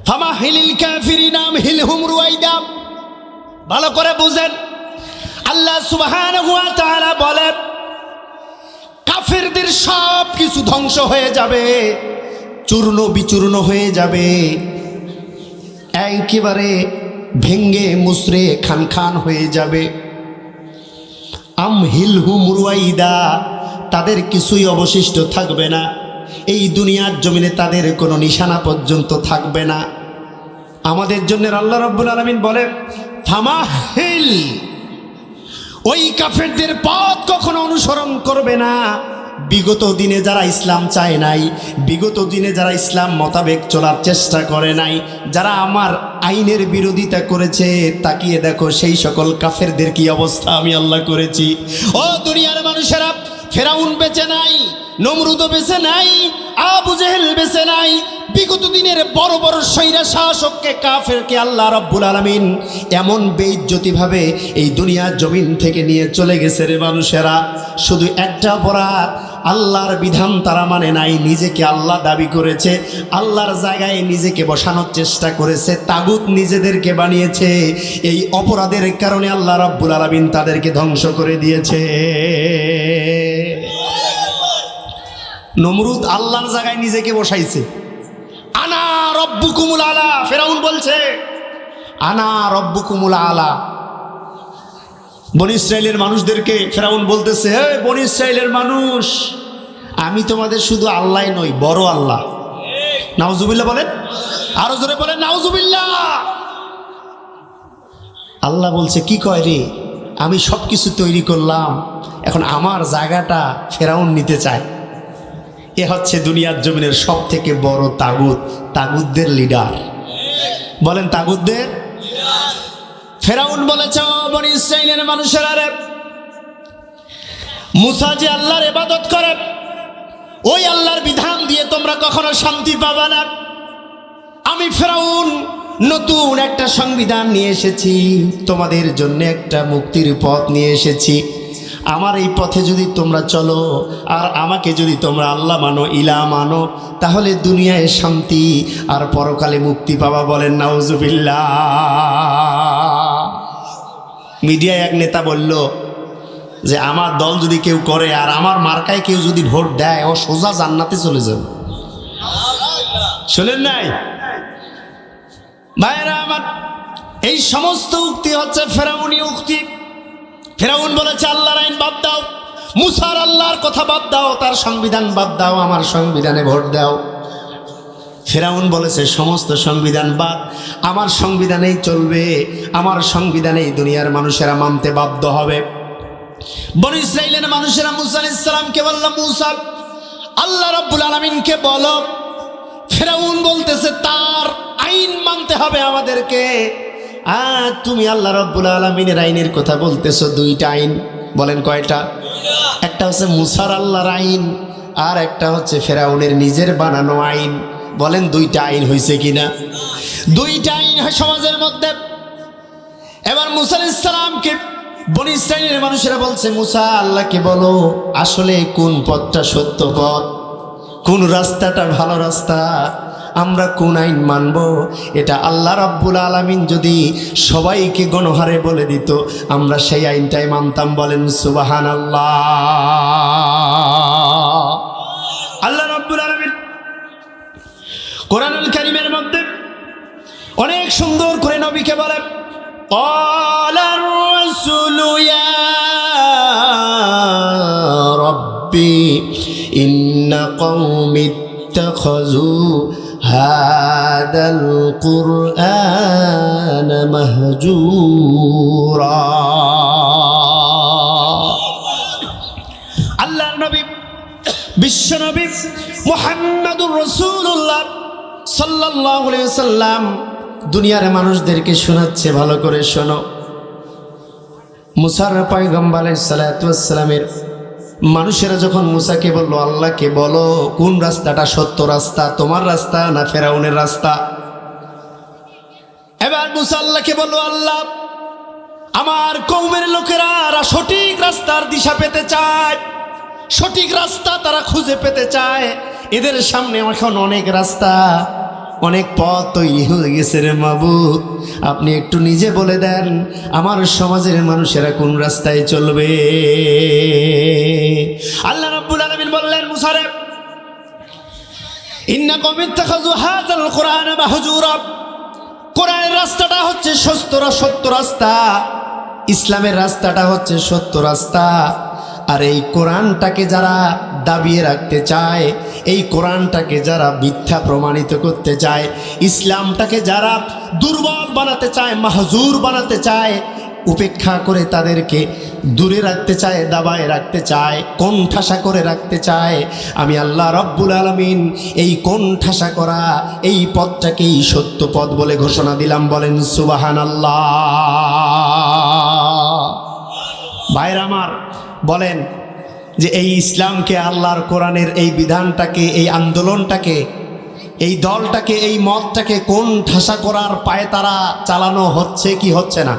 ফামাহিলিল কাফিরিনা আমহিলহুম রুয়াইদা। ভালো করে বুঝেন, আল্লাহ সুবহানাহু ওয়া তাআলা বলেন কাফেরদের সব কিছু ধ্বংস হয়ে যাবে, চূর্ণ বিচূর্ণ হয়ে যাবে, একেবারে ভেঙ্গে মুসরে খান খান হয়ে যাবে। আমহিলহুম রুয়াইদা, তাদের কিছুই অবশিষ্ট থাকবে না, এই দুনিয়ার জমিনে তাদের কোনো নিশানা পর্যন্ত থাকবে না। আমাদের জন্য আল্লাহ রাব্বুল আলামিন বলে ফামাহিল, ওই কাফেরদের পথ কখনো অনুসরণ করবে না। বিগত দিনে যারা ইসলাম চায় নাই, বিগত দিনে যারা ইসলাম মোতাবেক চলার চেষ্টা করে নাই, যারা আমার আইনের বিরোধিতা করেছে, তাকিয়ে দেখো সেই সকল কাফেরদের কি অবস্থা আমি আল্লাহ করেছি। ও দুনিয়ার মানুষেরা, ফেরাউন বেঁচে নাই, নমরুদও বেঁচে নাই, আবু জেহেল বেঁচে নাই, বিগত দিনের বড় বড় সৈরা শাসককে কাফেরকে আল্লাহ রাব্বুল আলামিন এমন বেইজ্জতিভাবে এই দুনিয়ার জমিন থেকে নিয়ে চলে গেছে রে মানুষেরা। শুধু একটা অপরাধ, আল্লাহর বিধান তারা মানে নাই, নিজেকে আল্লাহ দাবি করেছে, আল্লাহর জায়গায় নিজেকে বসানোর চেষ্টা করেছে, তাগুত নিজেদেরকে বানিয়েছে। এই অপরাধের কারণে আল্লাহ রাব্বুল আলামিন তাদেরকে ধ্বংস করে দিয়েছে। নমরুদ আল্লাহর জায়গায় নিজেকে বসাইছে। আনা রব্বুকুমুল আলা, ফেরাউন বলছে আনা রব্বুকুমুল আলা। বনি ইসরাইলের মানুষদেরকে ফেরাউন বলতেছে, হে বনি ইসরাইলের মানুষ, আমি তোমাদের শুধু আল্লাহ নই, বড় আল্লাহ। নাউজুবিল্লাহ বলেন, আরো জোরে বলেন নাউজুবিল্লাহ। আল্লাহ বলছে কি কয় রে, আমি সব কিছু তৈরি করলাম, এখন আমার জায়গাটা ফেরাউন নিতে চায়। এ হচ্ছে দুনিয়ার জমিনের সব থেকে বড় তাগুত, তাগুতদের লিডার। বলেন তাগুতদের। ফেরাউন বলেছে, বনি ইসরাইলের মানুষেরা রে, মুসা যে আল্লাহর ইবাদত করে, ওই আল্লাহর বিধান দিয়ে তোমরা কখনো শান্তি পাবে না। আমি ফেরাউন নতুন একটা সংবিধান নিয়ে এসেছি, তোমাদের জন্য একটা মুক্তির পথ নিয়ে এসেছি। আমার এই পথে যদি তোমরা চলো আর আমাকে যদি তোমরা আল্লাহ মানো, ইলা মানো, তাহলে দুনিয়ায় শান্তি আর পরকালে মুক্তি পাবা। বলেন নাউজুবিল্লাহ। মিডিয়ায় এক নেতা বলল যে আমার দল যদি কেউ করে আর আমার মার্কায় কেউ যদি ভোট দেয়, ও সোজা জান্নাতে চলে যাবে। শোনেন নাই ভাইরা আমার, এই সমস্ত উক্তি হচ্ছে ফেরাউনি উক্তি। ফেরাউন বলেছে আল্লাহর আইন বাদ দাও, মুসার আল্লাহর কথা বাদ দাও, তার সংবিধান বাদ দাও, আমার সংবিধানে ভোট দাও। ফেরাউন বলেছে সমস্ত সংবিধান বাদ, আমার সংবিধানেই চলবে, আমার সংবিধানেই দুনিয়ার মানুষেরা মানতে বাধ্য হবে। বনি ইসরাইলের মানুষেরা মুসা আলাইহিস সালামকে বলল, মুসা আল্লাহ রাব্বুল আলামিনকে বলো। ফেরাউন বলতেছে তার আইন মানতে হবে আমাদেরকে। তুমি আল্লাহ রাব্বুল আলামিনের আইনের কথা বলতেছো, দুইটা আইন। বলেন কয়টা? একটা হচ্ছে মুসার আল্লাহর আইন, আর একটা হচ্ছে ফেরাউনের নিজের বানানো আইন। বলেন দুইটা আইন হয়েছে কিনা? দুইটা আইন হয় সমাজের মধ্যে। এবার মুসা আলাইহিস সালামকে বনি ইসরাইলের মানুষেরা বলছে, মুসা আল্লাহকে বলো আসলে কোন পথটা সত্য পথ, কোন রাস্তাটা ভালো রাস্তা, আমরা কোন আইন মানব। এটা আল্লাহ রাব্বুল আলামিন যদি সবাইকে গণহারে বলে দিত, আমরা সেই আইনটাই মানতাম। বলেন সুবহানাল্লাহ। আল্লাহ রাব্বুল আলামিন কোরআনুল কারীমের মধ্যে অনেক নবীকে বলে ক্বালার রাসূলু ইয়া রাব্বি ইন্না কওমি ইত্তাখাযু হাদাল কুরআন মাহজুরা। আল্লাহর নবী বিশ্ব নবী মুহাম্মাদুর রাসূলুল্লাহ সাল্লাল্লাহু আলাইহি ওয়াসাল্লাম দুনিয়ার মানুষদেরকে শোনাচ্ছে, ভালো করে শোনো। মুসার পয়গম্বর আলাইহিস সালাতু ওয়াস সালামের মানুষেরা যখন মুসাকে বলল, আল্লাহকে বলো কোন রাস্তাটা সত্য রাস্তা, তোমার রাস্তা না ফেরাউনের রাস্তা? এবার মুসা আল্লাহকে বলল, আল্লাহ আমার কওমের লোকেরা সঠিক রাস্তার দিশা পেতে চায়, সঠিক রাস্তা তারা খুঁজে পেতে চায়, এদের সামনে এখন অনেক রাস্তা অনেক পথ তৈরি হয়ে গেছে রে মাবুদ, আপনি একটু নিজে বলে দেন আমার সমাজের মানুষেরা কোন রাস্তায় চলবে। আল্লাহ রাব্বুল আলামিন বললেন, মুসা রে ইন্না কওমি ইত্তাখাযু হাযাল কুরআন মাহজুরা, কোরআনের রাস্তাটা হচ্ছে সত্য রাস্তা, ইসলামের রাস্তাটা হচ্ছে সত্য রাস্তা। আর এই কোরআনটাকে যারা দাবিয়ে রাখতে চায়, এই কোরআনটাকে যারা মিথ্যা প্রমাণিত করতে চায়, ইসলামটাকে যারা দুর্বল বানাতে চায়, মাহজুর বানাতে চায়, উপেক্ষা করে তাদেরকে দূরে রাখতে চায়, দাবায় রাখতে চায়, কোণঠাসা করে রাখতে চায়, আমি আল্লাহ রাব্বুল আলামিন এই কোণঠাসা করা এই পথটাকেই সত্য পথ বলে ঘোষণা দিলাম। বলেন সুবহানাল্লাহ। ভাইরা আমার, বলেন যে এই ইসলামকে, আল্লাহর কোরআনের এই বিধানটাকে, এই আন্দোলনটাকে, এই দলটাকে, এই মতটাকে কোন ঠাসা করার পায়ে তারা চালানো হচ্ছে কি হচ্ছে না?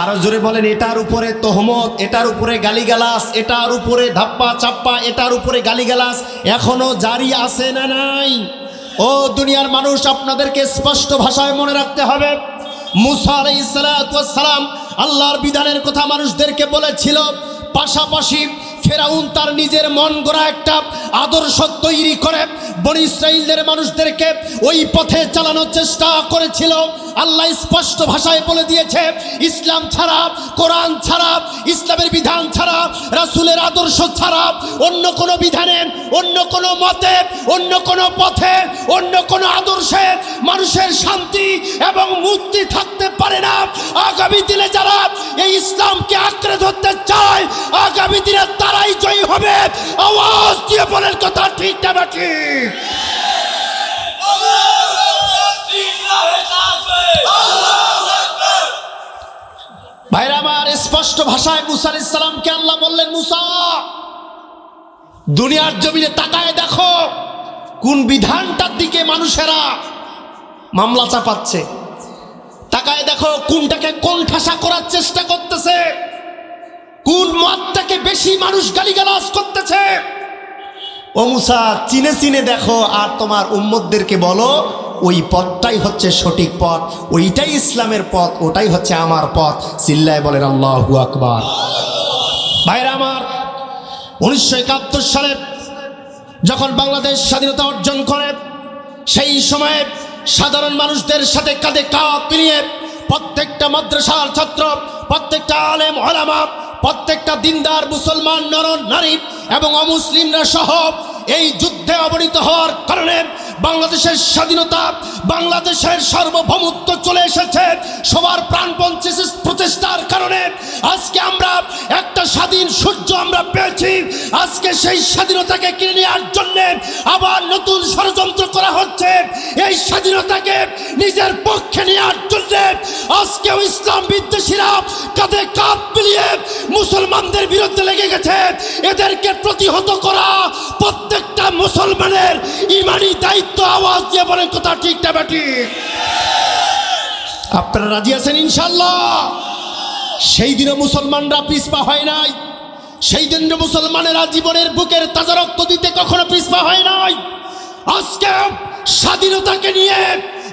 আরো জোরে বলেন, এটার উপরে তহমত, এটার উপরে গালিগালাজ, এটার উপরে ধাপ্পা চাপ্পা, এটার উপরে গালিগালাজ এখনো জারি আছে না নাই? ও দুনিয়ার মানুষ, আপনাদেরকে স্পষ্ট ভাষায় মনে রাখতে হবে, মুসা আলাইহিস সালাতু ওয়াস সালাম আল্লাহর বিধানের কথা মানুষদেরকে বলেছিল, পাশাপাশি ফেরাউন তার নিজের মন গড়া একটা আদর্শ তৈরি করে বনি ইসরাইলের মানুষদেরকে ওই পথে চালানোর চেষ্টা করেছিল। আল্লাহ স্পষ্ট ভাষায় বলে দিয়েছে, ইসলাম ছাড়া, কোরআন ছাড়া, ইসলামের বিধান ছাড়া, রাসূলের আদর্শ ছাড়া অন্য কোনো বিধানে, অন্য কোনো মতে, অন্য কোনো পথে, অন্য কোনো আদর্শে মানুষের শান্তি এবং মুক্তি থাকতে পারে না। আগামী দিনে যারা এই ইসলামকে আঁকড়ে ধরতে চায়, আগামী দিনে তারাই জয়ী হবে। আওয়াজ দিয়ে বলেন কথা ঠিক না বাকি? ভাইরা আমার, স্পষ্ট ভাষায় মুসা আলাইহিস সালামকে আল্লাহ বললেন, মুসা দুনিয়ার জমিনে তাকায় দেখো কোন বিধানটার দিকে মানুষেরা মামলা চাপাচ্ছে, তাকায় দেখো কোনটাকে কোন ঠাসা করার চেষ্টা করতেছে, কোন মতটাকে বেশি মানুষ গালিগালাজ করতেছে। ও মুসা, চিনে চিনে দেখো আর তোমার উম্মতদেরকে বলো ওই পথটাই হচ্ছে সঠিক পথ, ওইটাই ইসলামের পথ, ওটাই হচ্ছে আমার পথ। চিল্লায় বলেন আল্লাহু আকবার। ভাইরা আমার, 1971 সালে যখন বাংলাদেশ স্বাধীনতা অর্জন করে, সেই সময়ে সাধারণ মানুষদের সাথে কাঁধে কাঁধ মিলিয়ে প্রত্যেকটা মাদ্রাসার ছাত্র, প্রত্যেকটা আলেম ওলামা, প্রত্যেকটা দিনদার মুসলমান নর নারী এবং অমুসলিমরা সহ এই যুদ্ধে অবনীত হওয়ার কারণে বাংলাদেশের স্বাধীনতা, বাংলাদেশের সার্বভৌমত্ব চলে এসেছে। সবার প্রাণপণ প্রচেষ্টার কারণে আজকে আমরা একটা স্বাধীন সূর্য আমরা পেয়েছি। আজকে সেই স্বাধীনতাকে কিনে নেওয়ার জন্য আবার নতুন ষড়যন্ত্র করা হচ্ছে। এই স্বাধীনতাকে নিজের পক্ষে নেওয়ার জন্য আজকেও ইসলাম বিদ্বেষীরা কাঁধে কাঁধ মিলিয়ে মুসলমানদের বিরুদ্ধে লেগে গেছে। এদেরকে প্রতিহত করা প্রত্যেকটা মুসলমানের ইমানি দায়িত্ব। আওয়াজ দিয়ে বলেন কথা ঠিক না ঠিক? আপনারা রাজি আছেন ইনশাআল্লাহ? সেই দিনও মুসলমানরা পিছপা হয় নাই, সেই দিনও মুসলমানেরা জীবনের বুকের তাজা রক্ত দিতে কখনো পিছপা হয় নাই। আজকে স্বাধীনতাকে নিয়ে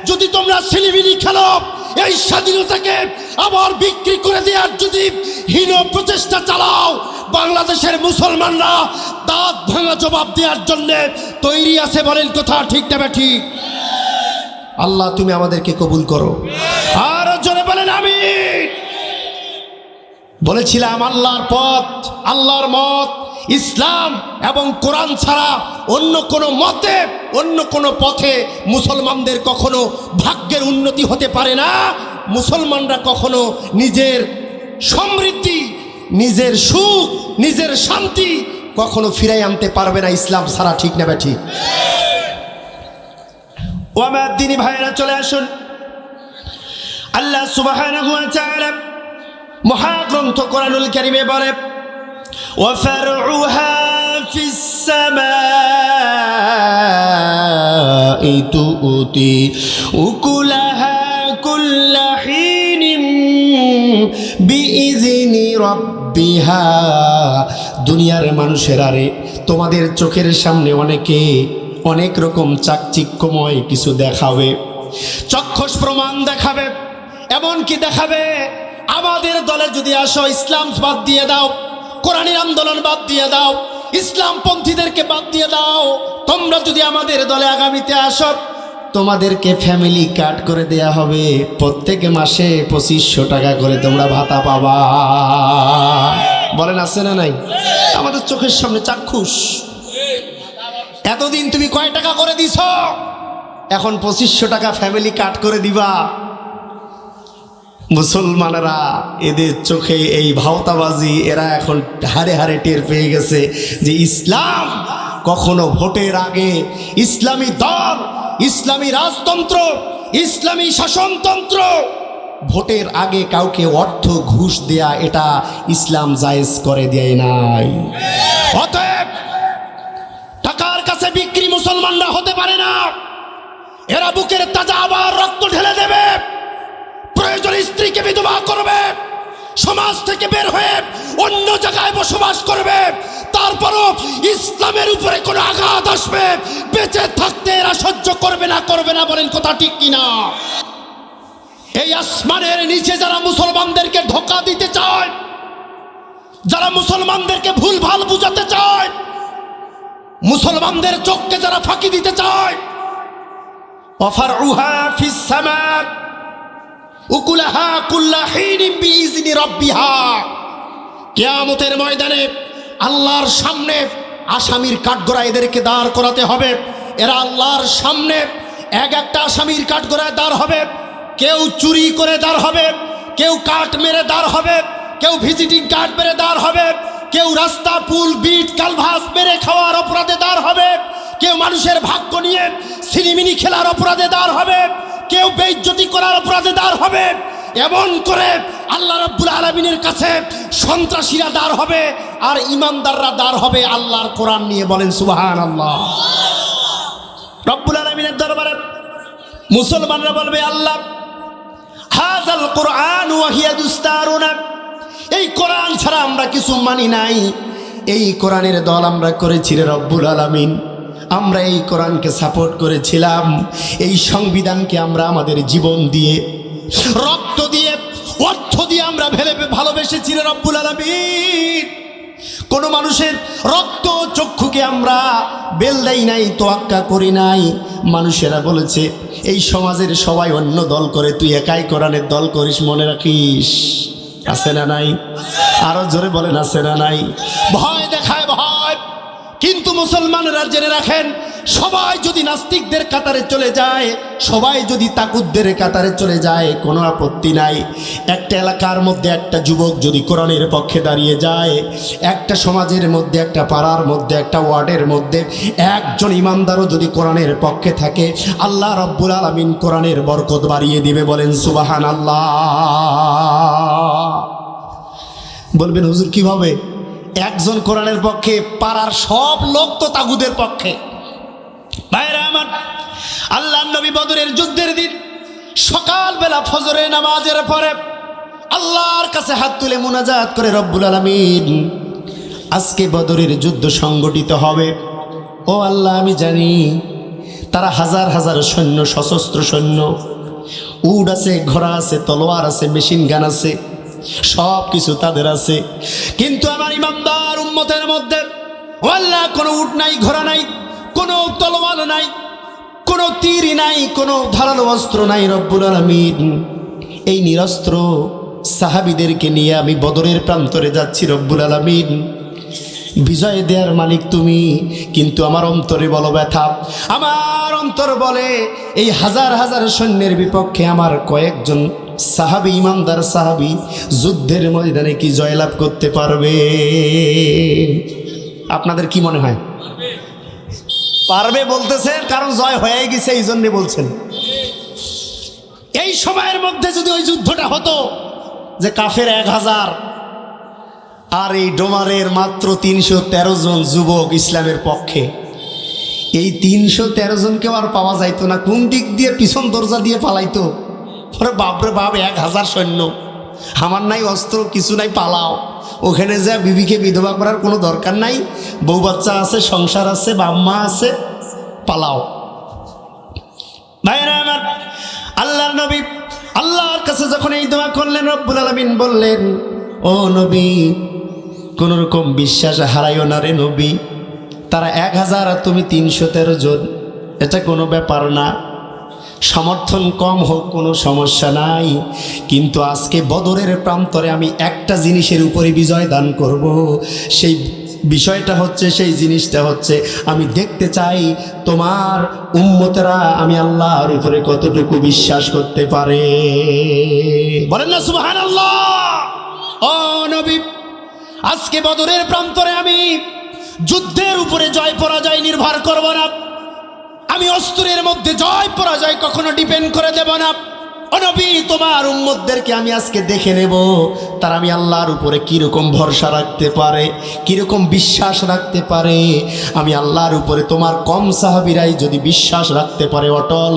যদি তোমরা ছিলিমিলি খেলো, এই স্বাধীনতাকে আবার বিক্রি করে দেওয়ার যদি হীন প্রচেষ্টা চালাও, বাংলাদেশের মুসলমানরা দাঁত ভাঙা জবাব দেওয়ার জন্য তৈরি আছে। বলেন কথা ঠিক না ঠিক? আল্লাহ তুমি আমাদেরকে কবুল করো। আর আমিন। বলেছিলাম আল্লাহর পথ, আল্লাহর মত ইসলাম এবং কোরআন ছাড়া অন্য কোনো মতে, অন্য কোনো পথে মুসলমানদের কখনো ভাগ্যের উন্নতি হতে পারে না। মুসলমানরা কখনো নিজের সমৃদ্ধি, নিজের সুখ, নিজের শান্তি কখনো ফিরাই আনতে পারবে না ইসলাম ছাড়া। ঠিক না বেঠি? ও আমার দিনী ভাইয়েরা, চলে আসুন। আল্লাহ সুবহানাহু ওয়া তাআলা মহাগ্রন্থ কোরআনুল কারীমে বলে, ওয়াফারউহা ফিস সামাই তুতি উকুলাহা কুল্লা হিনিম বিইজনি রাব্বিহা। দুনিয়ার মানুষেরা রে, তোমাদের চোখের সামনে অনেকে অনেক রকম চাকচিক্যময় কিছু দেখাবে, চক্ষুষ প্রমাণ দেখাবে, এমনকি দেখাবে আমাদের দলে যদি আসো ইসলাম বাদ দিয়ে দাও, কোরআনের আন্দোলন বাদ দিয়ে দাও, ইসলামপন্থীদেরকে বাদ দিয়ে দাও, তোমরা যদি আমাদের দলে আগামীতে আসো তোমাদেরকে ফ্যামিলি কার্ড করে দেয়া হবে, প্রত্যেক মাসে 2500 টাকা করে তোমরা ভাতা পাবা। বলেন আছে না নাই? আমাদের চোখের সামনে চাক্ষুষ। এতদিন তুমি কয় টাকা করে দিছ, এখন 2500 টাকা ফ্যামিলি কার্ড করে দিবা। মুসলমানেরা এদের চোখে এই ভাওতাবাজি, এরা এখন হারে হারে টের পেয়ে গেছে যে ইসলাম কখনো ভোটের আগে ইসলামী দল, ইসলামী রাজতন্ত্র, ইসলামী শাসনতন্ত্র, ভোটের আগে কাউকে অর্থ ঘুষ দেয়া এটা ইসলাম জায়েজ করে দেয় নাই। অতএব টাকার কাছে বিক্রি মুসলমানরা হতে পারে না। এরা বুকের তাজা আবার রক্ত ঢেলে দেবে, প্রয়োজনে স্ত্রীকে বিধবা করবে, সমাজ থেকে বের হয়ে অন্য জায়গায় বসবাস করবে, তারপরও ইসলামের উপরে কোনো আঘাত আসবে বেঁচে থাকতে এরা সহ্য করবে না। করবে না, বলেন কথা ঠিক কিনা? এই আসমানের নিচে যারা মুসলমানদেরকে ধোঁকা দিতে চায়, যারা মুসলমানদেরকে ভুলভাল বুঝাতে চায়, মুসলমানদের চোখকে যারা ফাঁকি দিতে চায়, ওয়াফারউহা ফিস সামা উকুলাহা কুল্লা হিনিম বিইজনি রাব্বিহা। কিয়ামতের ময়দানে আল্লাহর সামনে আসামির কাঠগড়ায় এদেরকে দাঁড় করাতে হবে। এরা আল্লাহর সামনে এক একটা আসামির কাঠগড়ায় দাঁড় হবে। কেউ চুরি করে দাঁড় হবে, কেউ কাঠ মেরে দাঁড় হবে, কেউ ভিজিটিং কার্ড মেরে দাঁড় হবে, কেউ রাস্তা পুল বিট কালভাস মেরে খাওয়ার অপরাধে দাঁড় হবে, কেউ মানুষের ভাগ্য নিয়ে সিনিমিনি খেলার অপরাধে দাঁড় হবে, কেউ বেইজ্জতি করার অপরাধে দাঁড় হবে। এমন করে আল্লাহ রাব্বুল আলামিনের কাছে সন্ত্রাসীরা দাঁড় হবে আর ইমানদাররা দাঁড় হবে আল্লাহর কোরআন নিয়ে। বলেন সুবহানাল্লাহ। রব্বুল আলামিনের দরবারে মুসলমানরা বলবে, আল্লাহ হাযাল কুরআন ওয়া হিয়া দুস্তারুনা, এই কোরআন ছাড়া আমরা কিছু মানি নাই। এই কোরআনের দল আমরা করেছি রে রব্বুল আলামিন। আমরা এই কোরআনকে সাপোর্ট করেছিলাম, এই সংবিধানকে আমরা আমাদের জীবন দিয়ে, রক্ত দিয়ে, অর্থ দিয়ে আমরা ভালোবেসেছি রে রব্বুল আলামিন। কোন মানুষের রক্ত চক্ষুকে আমরা বেল দেই নাই, তোয়াক্কা করি নাই। মানুষেরা বলেছে এই সমাজের সবাই অন্য দল করে, তুই একাই কোরআনের দল করিস, মনে রাখিস। আছে না নাই? আরো জোরে বলেন, আছে না নাই? ভয় দেখায় ভয়। কিন্তু মুসলমানরা জেনে রাখেন, সবাই যদি নাস্তিকদের কাতারে চলে যায়, সবাই যদি তাকুতদের কাতারে চলে যায়, কোনো আপত্তি নাই। একটা এলাকার মধ্যে একটা যুবক যদি কোরআনের পক্ষে দাঁড়িয়ে যায়, একটা সমাজের মধ্যে, একটা পাড়ার মধ্যে, একটা ওয়ার্ডের মধ্যে একজন ইমানদারও যদি কোরআনের পক্ষে থাকে, আল্লাহ রাব্বুল আলামিন কোরআনের বরকত বাড়িয়ে দিবে। বলেন সুবহানাল্লাহ। বলবেন হুজুর কিভাবে? একজন কোরআনের পক্ষে, পাড়ার সব লোক তো তাগুদের পক্ষে। ভাইরা আমার, আল্লাহর নবী বদরের যুদ্ধের দিন সকালবেলা ফজরের নামাজের পরে আল্লাহর কাছে হাত তুলে মুনাজাত করে, রব্বুল আলামিন আজকে বদরের যুদ্ধ সংগঠিত হবে। ও আল্লাহ, আমি জানি তারা হাজার হাজার সৈন্য, সশস্ত্র সৈন্য, উট আছে, ঘোড়া আছে, তলোয়ার আছে, মেশিন গান আছে, সব কিছু তাদের আছে। কিন্তু আমার ইমানদার উম্মতের মধ্যে ও আল্লাহ কোনো উট নাই, ঘোড়া নাই, কোনো তলোয়ার নাই, কোনো তীর নাই, কোনো ধারালো অস্ত্র নাই। রব্বুল আলামিন এই নিরস্ত্র সাহাবীদেরকে নিয়ে আমি বদরের প্রান্তরে যাচ্ছি। রব্বুল আলামিন, বিজয় দেয়ার মালিক তুমি, কিন্তু আমার অন্তরে বলো ব্যথা। আমার অন্তর বলে এই হাজার হাজার সৈন্যের বিপক্ষে আমার কয়েকজন সাহাবী, ইমানদার সাহাবী যুদ্ধের ময়দানে কি জয়লাভ করতে পারবে? আপনাদের কি মনে হয়? পারবে বলতেছেন, কারণ জয় হয়ে গেছে এই জন্যে বলছেন। এই সময়ের মধ্যে যদি ওই যুদ্ধটা হতো যে কাফের 1000 আর এই ডোমারের মাত্র 313 জন যুবক ইসলামের পক্ষে, এই 313 জনকেও আর পাওয়া যাইতো না। কোন দিক দিয়ে? পিছন দরজা দিয়ে পালাইতো। ওরে বাপরে বাপ, 1000 সৈন্য, আমার নাই অস্ত্র, কিছু নাই, পালাও। ওখানে যা বিবিকে বিধবা করার কোনো দরকার নাই, বউ বাচ্চা আছে, সংসার আছে, বাম্মা আছে, পালাও। ভাইরা আমার, আল্লাহর নবী আল্লাহর কাছে যখন এই দোয়া করলেন, রব্বুল আলামিন বললেন, ও নবী, কোন রকম বিশ্বাস হারাইও না রে নবী। তারা 1000 আর তুমি 313 জন, এটা কোনো ব্যাপার না। সমর্থন কম হোক কোনো সমস্যা নাই, কিন্তু আজকে বদরের প্রান্তরে আমি একটা জিনিসের উপরে বিজয় দান করব। সেই বিষয়টা হচ্ছে, সেই জিনিসটা হচ্ছে, আমি দেখতে চাই তোমার উম্মতেরা আমি আল্লাহর উপরে কতটুকু বিশ্বাস করতে পারে। বলেন না সুবহানাল্লাহ। ও নবী, আজকে বদরের প্রান্তরে আমি যুদ্ধের উপরে জয় পরাজয় নির্ভর করব না, আমি অস্ত্রের মধ্যে জয় পরাজয় কখনো ডিপেন্ড করে দেব না। ও নবী, তোমার উম্মতদেরকে আমি আজকে দেখে নেব তারা আমি আল্লাহর উপরে কীরকম ভরসা রাখতে পারে, কীরকম বিশ্বাস রাখতে পারে। আমি আল্লাহর উপরে তোমার কম সাহাবীরাই যদি বিশ্বাস রাখতে পারে অটল,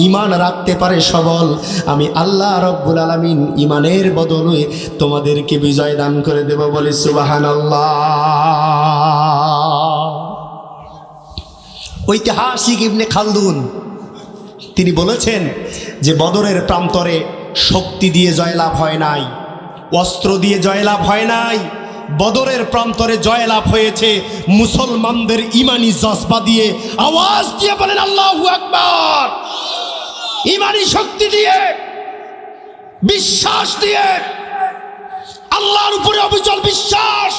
ইমান রাখতে পারে সবল, আমি আল্লাহ রব্বুল আলামিন ইমানের বদলে তোমাদেরকে বিজয় দান করে দেব। বলে সুবহানাল্লাহ। ঐতিহাসিক ইবনে খালদুন তিনি বলেছেন যে বদরের প্রান্তরে শক্তি দিয়ে জয়লাভ হয় নাই, অস্ত্র দিয়ে জয়লাভ হয় নাই, বদরের প্রান্তরে জয়লাভ হয়েছে মুসলমানদের ইমানি জজবা দিয়ে। আওয়াজ দিয়ে বলেন আল্লাহু আকবার। ইমানি শক্তি দিয়ে, বিশ্বাস দিয়ে, আল্লাহর উপরে অবিচল বিশ্বাস।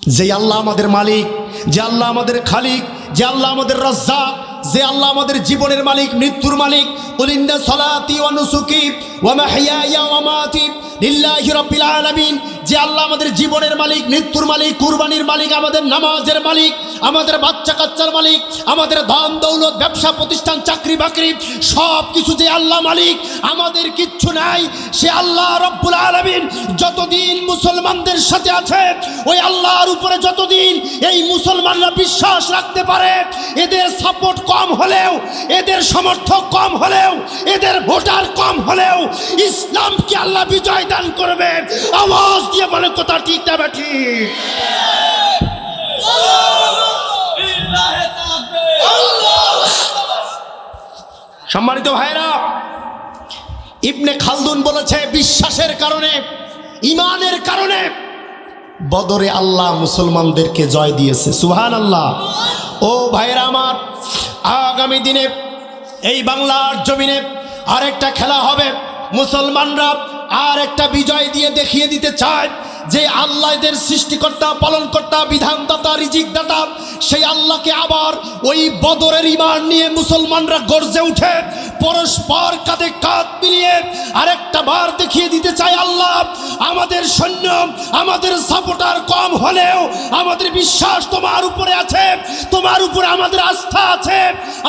যে আল্লাহ আমাদের মালিক, যে আল্লাহ আমাদের খালিক, যে আল্লাহ আমাদের রাজ্জাক, যে আল্লাহ আমাদের জীবনের মালিক, মৃত্যুর মালিক। কুল ইন্না সলাতি ওয়া নুসুকি ওয়া মাহইয়ায়া ওয়া মামাতি লিল্লাহি রাব্বিল আলামিন। যে আল্লাহ আমাদের জীবনের মালিক, মৃত্যুর মালিক, কুরবানির মালিক, আমাদের নামাজের মালিক, আমাদের বাচ্চা কাচ্চার মালিক, আমাদের ধন দৌলত, ব্যবসা প্রতিষ্ঠান, চাকরি বাকরি, সব কিছু যে আল্লাহ মালিক, আমাদের কিচ্ছু নাই। সে আল্লাহ রব্বুল আলামিন যতদিন মুসলমানদের সাথে আছে, ওই আল্লাহর উপরে যতদিন এই মুসলমানরা বিশ্বাস রাখতে পারে, এদের সাপোর্ট কম হলেও, এদের সমর্থক কম হলেও, এদের ভোটার কম হলেও ইসলামকে আল্লাহ বিজয় দান করবে। আওয়াজ দিয়ে বলে কথা ঠিক না বেঠি? সম্মানিত ভাইরা, ইবনে খালদুন বলেছে বিশ্বাসের কারণে, ইমানের কারণে বদরে আল্লাহ মুসলমানদেরকে জয় দিয়েছে। সুবহানাল্লাহ। ও ভাইরা আমার, আগামী দিনে এই বাংলার জমিনে আরেকটা খেলা হবে। মুসলমানরা আর একটা বিজয় দিয়ে দেখিয়ে দিতে চায় যে আল্লাহ এদের সৃষ্টিকর্তা, পালনকর্তা, বিধানদাতা, রিজিকদাতা, সেই আল্লাহকে আবার ওই বদরের ঈমান নিয়ে মুসলমানরা গর্জে উঠে পরস্পর কাঁধে কাঁধ মিলিয়ে আরেকটা বার দেখিয়ে দিতে চায় আল্লাহ আমাদের সৈন্য, আমাদের সাপোর্টার কম হলেও আমাদের বিশ্বাস তোমার উপরে আছে, তোমার উপরে আমাদের আস্থা আছে।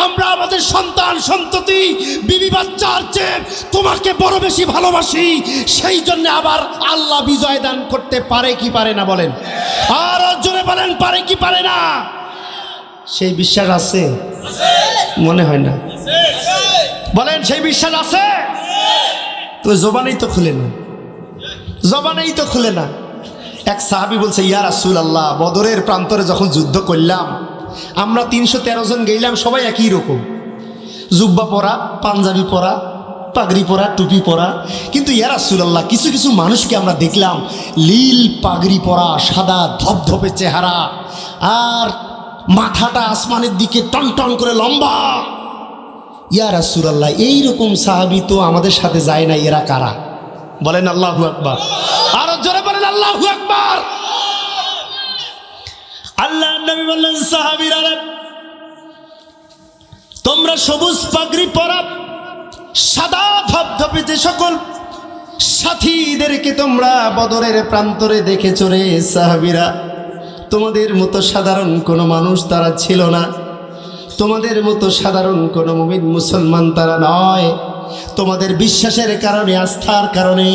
আমরা আমাদের সন্তান সন্ততি, বিবি বাচ্চার চেয়ে তোমাকে বড় বেশি ভালোবাসি। সেই জন্য আবার আল্লাহ বিজয় দান করতে পারে কি পারে না? বলেন আর জোরে বলেন, পারে কি পারে না? সেই বিশ্বাস আছে? মনে হয় না। বলেন সেই বিশ্বাস আছে? তো জবানেই তো খুলে না, জবানেই তো খুলে না। এক সাহাবী বলছে, ইয়া রাসূলুল্লাহ, বদরের প্রান্তরে যখন যুদ্ধ করলাম আমরা 313 জন গেলাম, সবাই একই রকম, জুব্বা পরা, পাঞ্জাবি পরা, পাগড়ি পরা, টুপি পরা, কিন্তু ইয়া রাসূলুল্লাহ কিছু কিছু মানুষকে আমরা দেখলাম লীল পাগড়ি পরা, সাদা ধবধবে চেহারা, আর মাথাটা আসমানের দিকে টনটন করে লম্বা। ইয়া রাসূলুল্লাহ এইরকম সাহাবী তো আমাদের সাথে যায় না, এরা কারা? বলেন আল্লাহু আকবার, আরো জোরে বলেন আল্লাহু আকবার। আল্লাহর নবী বললেন, সাহাবীরা তোমরা সবুজ পাগড়ি পরা সাদা ধবধবে যে সকল সাথীদেরকে তোমরা বদরের প্রান্তরে দেখেছো রে সাহাবীরা, তোমাদের মতো সাধারণ কোনো মানুষ তারা ছিল না, তোমাদের মতো সাধারণ কোনো মুমিন মুসলমান তারা নয়। তোমাদের বিশ্বাসের কারণে, আস্থার কারণে,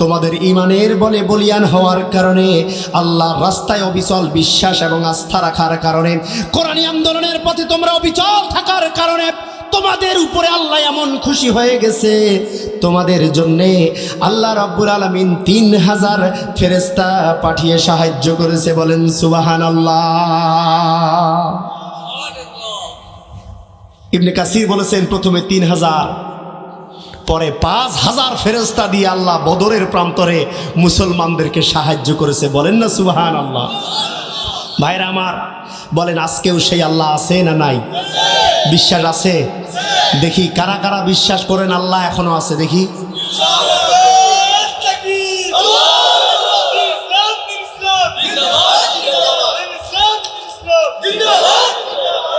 তোমাদের ইমানের বলে বলিয়ান হওয়ার কারণে, আল্লাহর রাস্তায় অবিচল বিশ্বাস এবং আস্থা রাখার কারণে, কোরআনী আন্দোলনের পথে তোমরা অবিচল থাকার কারণে তোমাদের উপরে আল্লাহ এমন খুশি হয়ে গেছে, তোমাদের জন্যে আল্লাহ রাব্বুল আলামিন 3000 ফেরেশতা পাঠিয়ে সাহায্য করেছে। বলেন সুবহানাল্লাহ। ইবনে কাসির বলেছেন প্রথমে 3000, পরে 5000 ফেরেশতা দিয়ে আল্লাহ বদরের প্রান্তরে মুসলমানদেরকে সাহায্য করেছে। বলেন না সুবহানাল্লাহ। ভাইরা আমার, বলেন আজকেও সেই আল্লাহ আছে না নাই? বিশ্বাস আছে? দেখি কারা কারা বিশ্বাস করেন আল্লাহ এখনো আছে, দেখি।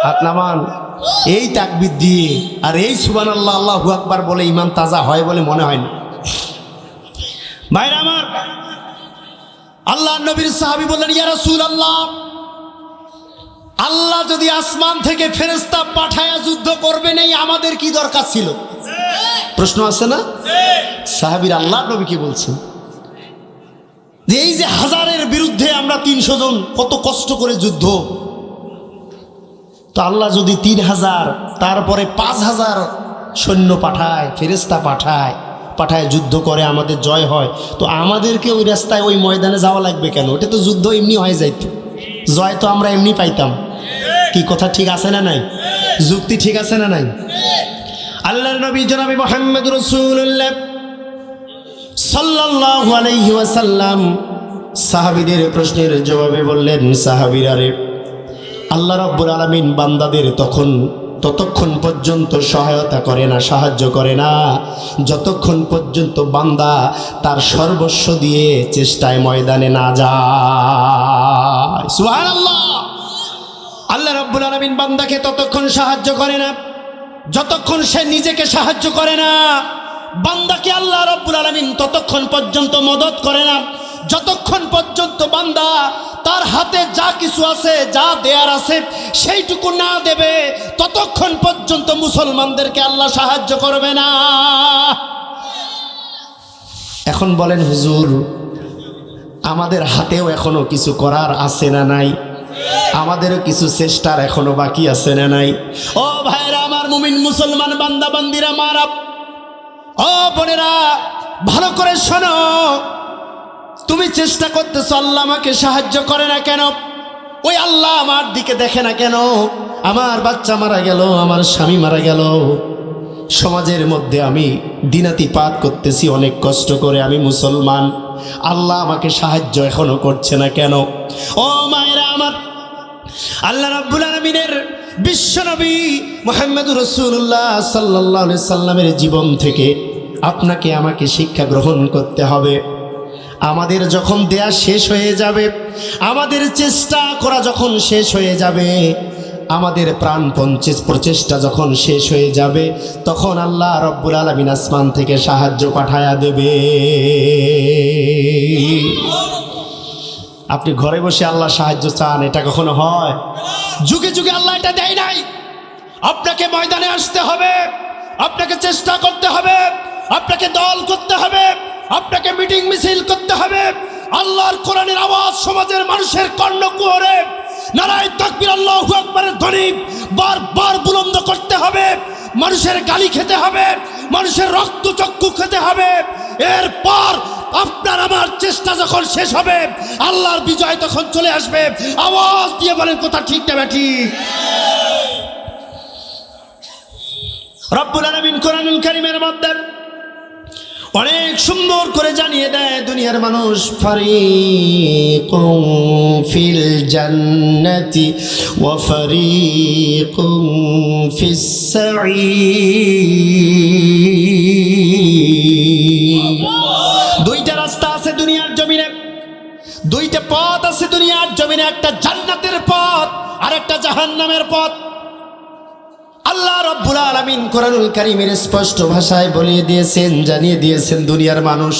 হাত নামান। এই তাকবীর দিয়ে আর এই সুবহানাল্লাহ আল্লাহু আকবার বলে ইমান তাজা হয় বলে মনে হয় না। ভাইরা আমার, আল্লাহর নবীর সাহাবী বললেন, ইয়া রাসূলুল্লাহ, আল্লাহ যদি আসমান থেকে ফেরেশতা পাঠায়া যুদ্ধ করবেন, এই আমাদের কি দরকার ছিল? প্রশ্ন আছে না? সাহাবীর আল্লাহর নবী কি বলছেন? যে এই যে হাজারের বিরুদ্ধে আমরা 300 জন, কত কষ্ট করে যুদ্ধ, তো আল্লাহ যদি 3000 তারপরে 5000 সৈন্য পাঠায়, ফেরেশতা পাঠায় যুদ্ধ করে, আমাদের জয় হয়, তো আমাদেরকে ওই রাস্তায় ওই ময়দানে যাওয়া লাগবে কেন? ওটা তো যুদ্ধ এমনি হয়ে যাইত, জয় তো আমরা এমনি পাইতাম। কি কথা ঠিক আছে না নাই? যুক্তি ঠিক আছে না নাই? আল্লাহর নবী জনাবে মুহাম্মদ রাসূলুল্লাহ সাল্লাল্লাহু আলাইহি ওয়াসাল্লাম সাহাবীদের প্রশ্নের জবাবে বললেন, সাহাবীরা রে, আল্লাহ রাব্বুল আলামিন বান্দাদের ততক্ষণ পর্যন্ত সহায়তা করে না, সাহায্য করে না, যতক্ষণ পর্যন্ত বান্দা তার সর্বস্ব দিয়ে চেষ্টায় ময়দানে না যায়। সুবহানাল্লাহ। আল্লাহ রাব্বুল আলামিন বান্দাকে ততক্ষণ সাহায্য করে না যতক্ষণ সে নিজেকে সাহায্য করে না। বান্দাকে আল্লাহ রাব্বুল আলামিন ততক্ষণ পর্যন্ত মদত করে না যতক্ষণ পর্যন্ত বান্দা তার হাতে যা কিছু আছে, যা দেয়ার আছে, সেইটুকু না দেবে, ততক্ষণ পর্যন্ত মুসলমানদেরকে আল্লাহ সাহায্য করবে না। এখন বলেন হুজুর, আমাদের হাতেও এখনো কিছু করার আছে না নাই? আমাদেরও কিছু চেষ্টার এখনো বাকি আছে না নাই? ও ভাইরা আমার, মুমিন মুসলমান বান্দা বান্দিরা, মারা, ও বোনেরা, ভালো করে শোনো। তুমি চেষ্টা করতেছো, আল্লাহ আমাকে সাহায্য করে না কেন? ওই আল্লাহ আমার দিকে দেখে না কেন? আমার বাচ্চা মারা গেল, আমার স্বামী মারা গেল, সমাজের মধ্যে আমি দিনাতিপাত করতেছি অনেক কষ্ট করে, আমি মুসলমান, আল্লাহ আমাকে সাহায্য এখনো করছে না কেন? ও মায়েরা আমার, আল্লাহ রাব্বুল আলামিনের বিশ্বনবী মুহাম্মদুর রাসূলুল্লাহ সাল্লাল্লাহু আলাইহি সাল্লামের জীবন থেকে আপনাকে আমাকে শিক্ষা গ্রহণ করতে হবে। আমাদের যখন দেয়া শেষ হয়ে যাবে, আমাদের চেষ্টা করা যখন শেষ হয়ে যাবে, আমাদের প্রাণপণ প্রচেষ্টা যখন শেষ হয়ে যাবে, তখন আল্লাহ রব্বুল আলামিন আসমান থেকে সাহায্য পাঠায়া দেবে। আপনি ঘরে বসে আল্লাহ সাহায্য চান, এটা কখনো হয়? যুগে যুগে আল্লাহ এটা দেয় নাই। আপনাকে ময়দানে আসতে হবে, আপনাকে চেষ্টা করতে হবে, আপনাকে দল করতে হবে, আপনাকে মিটিং মিছিল করতে হবে, আল্লাহর কোরআনের আওয়াজ সমাজের মানুষের কর্ণকুহরে নারায়ে তাকবীর আল্লাহু আকবারের ধ্বনি বারবার বুলন্দ করতে হবে, মানুষের গালি খেতে হবে, মানুষের রক্তচক্ষু খেতে হবে। এরপর আপনার আমার চেষ্টা যখন শেষ হবে, আল্লাহর বিজয় তখন চলে আসবে। আওয়াজ দিয়ে বলেন কথা ঠিক না ঠিক? রব্বুল আলামিন কোরআনুল কারীমের মধ্যে অনেক সুন্দর করে জানিয়ে দেয়, দুনিয়ার মানুষ ফারিকুম ফিল জান্নাতি ওয়া ফারিকুম ফিস সাঈর। আছে দুনিয়ার জমিনে একটা জান্নাতের পথ আর একটা জাহান্নামের পথ। আল্লাহ রাব্বুল আলামিন কোরআনুল কারীমের স্পষ্ট ভাষায় বলিয়ে দিয়েছেন, জানিয়ে দিয়েছেন, দুনিয়ার মানুষ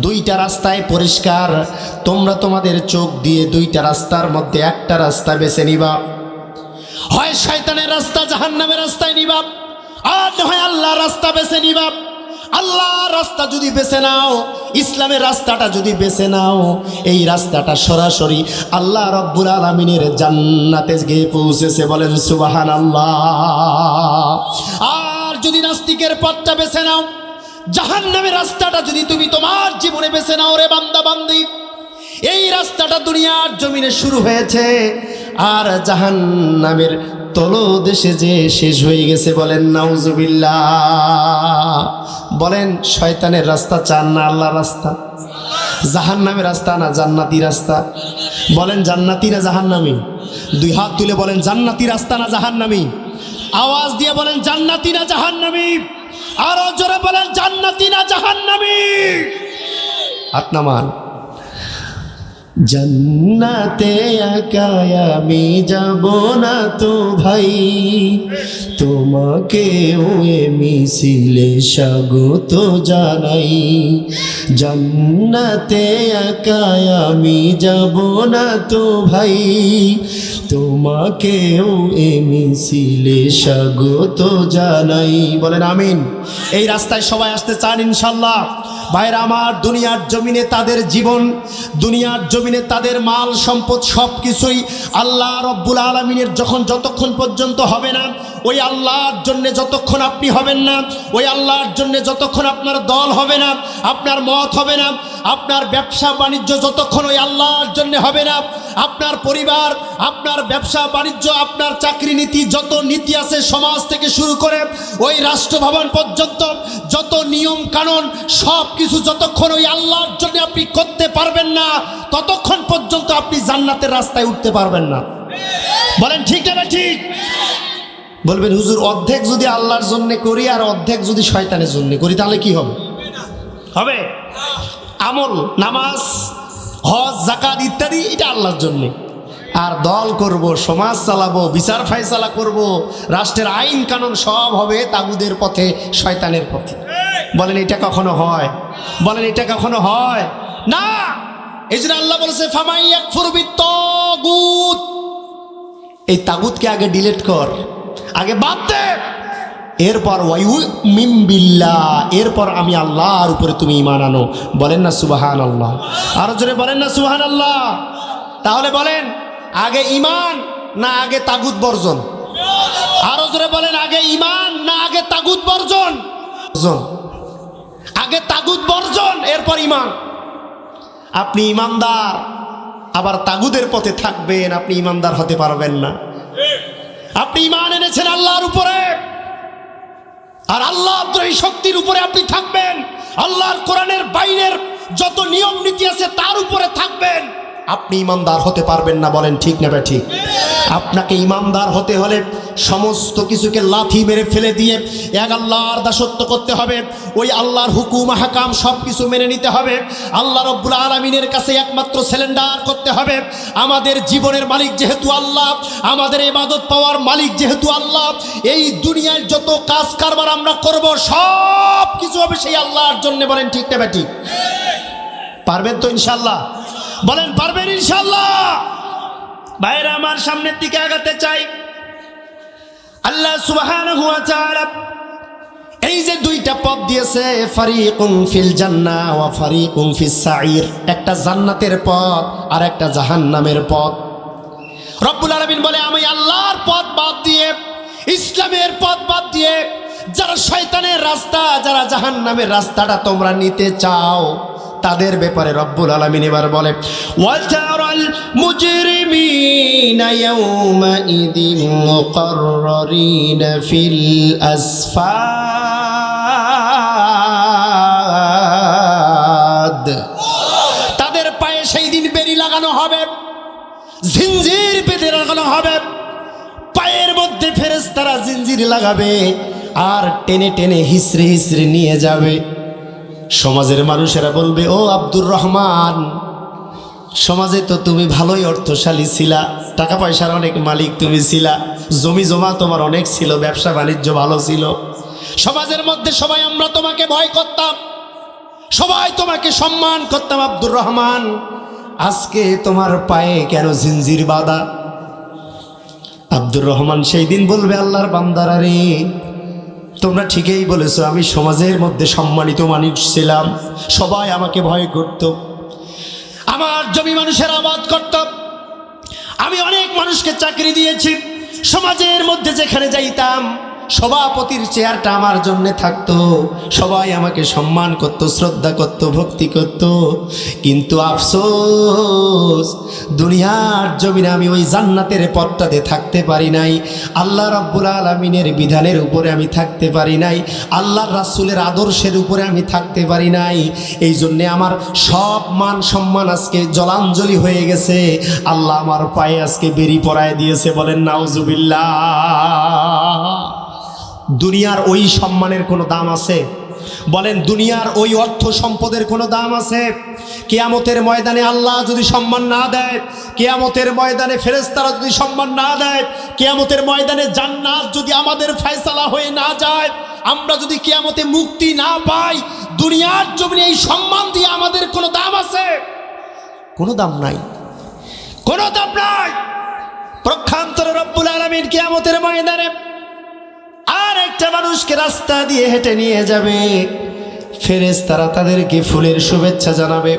দুইটা রাস্তায় পরিষ্কার। তোমরা তোমাদের চোখ দিয়ে দুইটা রাস্তার মধ্যে একটা রাস্তা বেছে নিবা, হয় শয়তানের রাস্তা জাহান্নামের রাস্তায় নিবা, আর হয় আল্লাহর রাস্তা বেছে নিবা। আল্লাহর রাস্তা যদি বেছে নাও, ইসলামের রাস্তাটা যদি বেছে নাও, এই রাস্তাটা সরাসরি আল্লাহ রাব্বুল আলামিনের জান্নাতে গিয়ে পৌঁছেছে, বলেন সুবহানাল্লাহ। আর যদি নাস্তিকের পথটা বেছে নাও, জাহান্নামের রাস্তাটা যদি তুমি তোমার জীবনে বেছে নাও, রে বান্দা বান্দি, এই রাস্তাটা দুনিয়ার জমিনে শুরু হয়েছে আর জাহান্নামের তলদেশে যে শেষ হয়ে গেছে, বলেন নাউজুবিল্লাহ। বলেন শয়তানের রাস্তা চান না আল্লাহর রাস্তা? জাহান্নামের রাস্তা না জান্নাতি রাস্তা? বলেন জান্নাতি না জাহান্নামী? দুই হাত তুলে বলেন জান্নাতি রাস্তা না জাহান্নামী? আওয়াজ দিয়ে বলেন জান্নাতি না জাহান্নামী? আরো জোরে বলেন জান্নাতি না জাহান্নামী? হাত নামান। জান্নাতে একা আমি যাব না তো ভাই, তোমাকে ওয়ে মিছিলে স্বাগত জানাই। জান্নাতে একা আমি যাব না তো ভাই, তোমাকে ওয়ে মিছিলে স্বাগত জানাই। বলেন আমিন। এই রাস্তায় সবাই আসতে চান ইনশাল্লাহ? ভাইরা আমার, দুনিয়ার জমিনে তাদের জীবন, দুনিয়ার জমিনে তাদের মাল সম্পদ সব কিছুই আল্লাহ রব্বুল আলামিনের যতক্ষণ পর্যন্ত হবে না, ওই আল্লাহর জন্যে যতক্ষণ আপনি হবেন না, ওই আল্লাহর জন্যে যতক্ষণ আপনার দল হবে না, আপনার মত হবে না, আপনার ব্যবসা বাণিজ্য যতক্ষণ ওই আল্লাহর জন্যে হবে না, আপনার পরিবার, আপনার ব্যবসা বাণিজ্য, আপনার চাকরি নীতি, যত নীতি আছে সমাজ থেকে শুরু করে ওই রাষ্ট্রভবন পর্যন্ত যত নিয়ম কানুন সব কিছু যতক্ষণ ওই আল্লাহর জন্য আপনি করতে পারবেন না, ততক্ষণ পর্যন্ত আপনি জান্নাতের রাস্তায় উঠতে পারবেন না। বলেন ঠিক না ঠিক? বলবেন হুজুর অর্ধেক যদি আল্লাহর জন্য করি আর অর্ধেক যদি শয়তানের জন্য করি তাহলে কি হবে? হবে আমল, নামাজ, হজ, যাকাত ইত্যাদি এটা আল্লাহর জন্য, আর দল করব, সমাজ চালাবো, বিচার ফায়সালা করব, রাষ্ট্রের আইন কানুন সব হবে তাগুদের পথে, শয়তানের পথে। বলেন এটা কখনো হয়? বলেন এটা কখনো হয় না। এই জন্য আল্লাহ বলেছে ফামাই ইয়াকফুর বিত্তাগুত, এই তাগুতকে আগে ডিলিট কর, আগে বাদ দে, এরপর ওয়ায়ুমিন বিল্লাহ, এরপর আমি আল্লাহর উপরে তুমি ঈমান আনো। বলেন না সুবহানাল্লাহ? আরো জোরে বলেন না সুবহানাল্লাহ? তাহলে বলেন আগে ঈমান না আগে তাগুত বর্জন? আরো জোরে বলেন আগে ঈমান না আগে তাগুত বর্জন? আগে তাগুত বর্জন এরপর ঈমান। আপনি ঈমানদার আবার তাগুদের পথে থাকবেন, আপনি ঈমানদার হতে পারবেন না। আপনি ঈমান এনেছেন আল্লাহর উপরে, আর আল্লাহদ্রোহী শক্তির উপরে আপনি থাকবেন, আল্লাহর কোরআনের বাইরের যত নিয়ম নীতি আছে তার উপরে থাকবেন, আপনি ইমানদার হতে পারবেন না। বলেন ঠিক না ঠিক? আপনাকে ইমানদার হতে হলে সমস্ত কিছুকে লাথি মেরে ফেলে দিয়ে এক আল্লাহর দাসত্ব করতে হবে, ওই আল্লাহর হুকুম হাকাম সব কিছু মেনে নিতে হবে, আল্লাহ রব্বুল আলামিনের কাছে একমাত্র সিলিন্ডার করতে হবে। আমাদের জীবনের মালিক যেহেতু আল্লাহ, আমাদের ইবাদত পাওয়ার মালিক যেহেতু আল্লাহ, এই দুনিয়ার যত কাজ কারবার আমরা করব সব কিছু হবে সেই আল্লাহর জন্য। বলেন ঠিক না ঠিক? পারবেন তো ইনশাল্লাহ? বলেন পারবেন ইনশাল্লাহ? ভাইরা আমার, সামনের দিকে আগাতে চাই। আল্লাহ সুবহানাহু ওয়া তাআলা এই যে দুইটা পথ দিয়েছে, ফারিকুন ফিল জান্নাহ ওয়া ফারিকুন ফিস সাঈর, একটা জান্নাতের পথ আর একটা জাহান্নামের পথ। রব্বুল আলামিন বলে আমি আল্লাহর পথ বাদ দিয়ে, ইসলামের পথ বাদ দিয়ে যারা শয়তানের রাস্তা, যারা জাহান্নামের রাস্তাটা তোমরা নিতে চাও, তাদের ব্যাপারে রব্বুল আলামিন এবার বলে ওয়াতারাল মুজরিমিনা ইয়াওমাইদিন মুকাররারিনা ফিল আসফাদ, তাদের পায়ে সেই দিন বেড়ি লাগানো হবে, জিঞ্জির বেঁধে লাগানো হবে, পায়ের মধ্যে ফেরেশতারা জিঞ্জির লাগাবে আর টেনে টেনে হিসড়ে হিসড়ে নিয়ে যাবে। সমাজের মানুষেরা বলবে ও আব্দুর রহমান, সমাজে তো তুমি ভালোই অর্থশালী ছিলা, টাকা পয়সার অনেক মালিক তুমি ছিলা, জমি জমা তোমার অনেক ছিল, ব্যবসা বাণিজ্য ভালো ছিল। সমাজের মধ্যে সবাই আমরা তোমাকে ভয় করতাম, সবাই তোমাকে সম্মান করতাম। আব্দুর রহমান, আজকে তোমার পায়ে কেন জিনজির বাঁধা? আব্দুর রহমান সেই দিন বলবে, আল্লাহর বান্দারা রে, তোমরা ঠিকই বলেছো, আমি সমাজের মধ্যে সম্মানিত মানুষ ছিলাম, সবাই আমাকে ভয় করত, আমার জমি মানুষের আবাদ করত, আমি অনেক মানুষকে চাকরি দিয়েছি, সমাজের মধ্যে যেখানে যাইতাম সভাপতির চেয়ারটা আমার জন্য থাকতো, সবাই আমাকে সম্মান করত, শ্রদ্ধা করত, ভক্তি করত। কিন্তু আফসোস, দুনিয়ার জমিনে আমি ওই জান্নাতের পথটাতে থাকতে পারি নাই, আল্লাহ রাব্বুল আলামিনের বিধানের উপরে আমি থাকতে পারি নাই, আল্লাহর রাসূলের আদর্শের উপরে আমি থাকতে পারি নাই। এই জন্যে আমার সব মান সম্মান আজকে জলাঞ্জলি হয়ে গেছে। আল্লাহ আমার পায়ে আজকে বেরি পরায় দিয়েছে। বলেন নাউজুবিল্লাহ। দুনিয়ার ওই সম্মানের কোনো দাম আছে? বলেন দুনিয়ার ওই অর্থ সম্পদের কোনো দাম আছে? কিয়ামতের ময়দানে আল্লাহ যদি সম্মান না দেয়, কিয়ামতের ময়দানে ফেরেশতারা যদি সম্মান না দেয়, কিয়ামতের ময়দানে জান্নাত যদি আমাদের ফয়সালা হয়ে না যায়, আমরা যদি কিয়ামতে মুক্তি না পাই, দুনিয়ার জমিনে এই সম্মান দিয়ে আমাদের কোনো দাম আছে? কোনো দাম নাই, কোনো দাম নাই। পক্ষান্তরে রব্বুল আলামিন কিয়ামতের ময়দানে আর একটা মানুষকে রাস্তা দিয়ে হেঁটে নিয়ে যাবে, ফেরেশতারা তাদেরকে ফুলের শুভেচ্ছা জানাবে,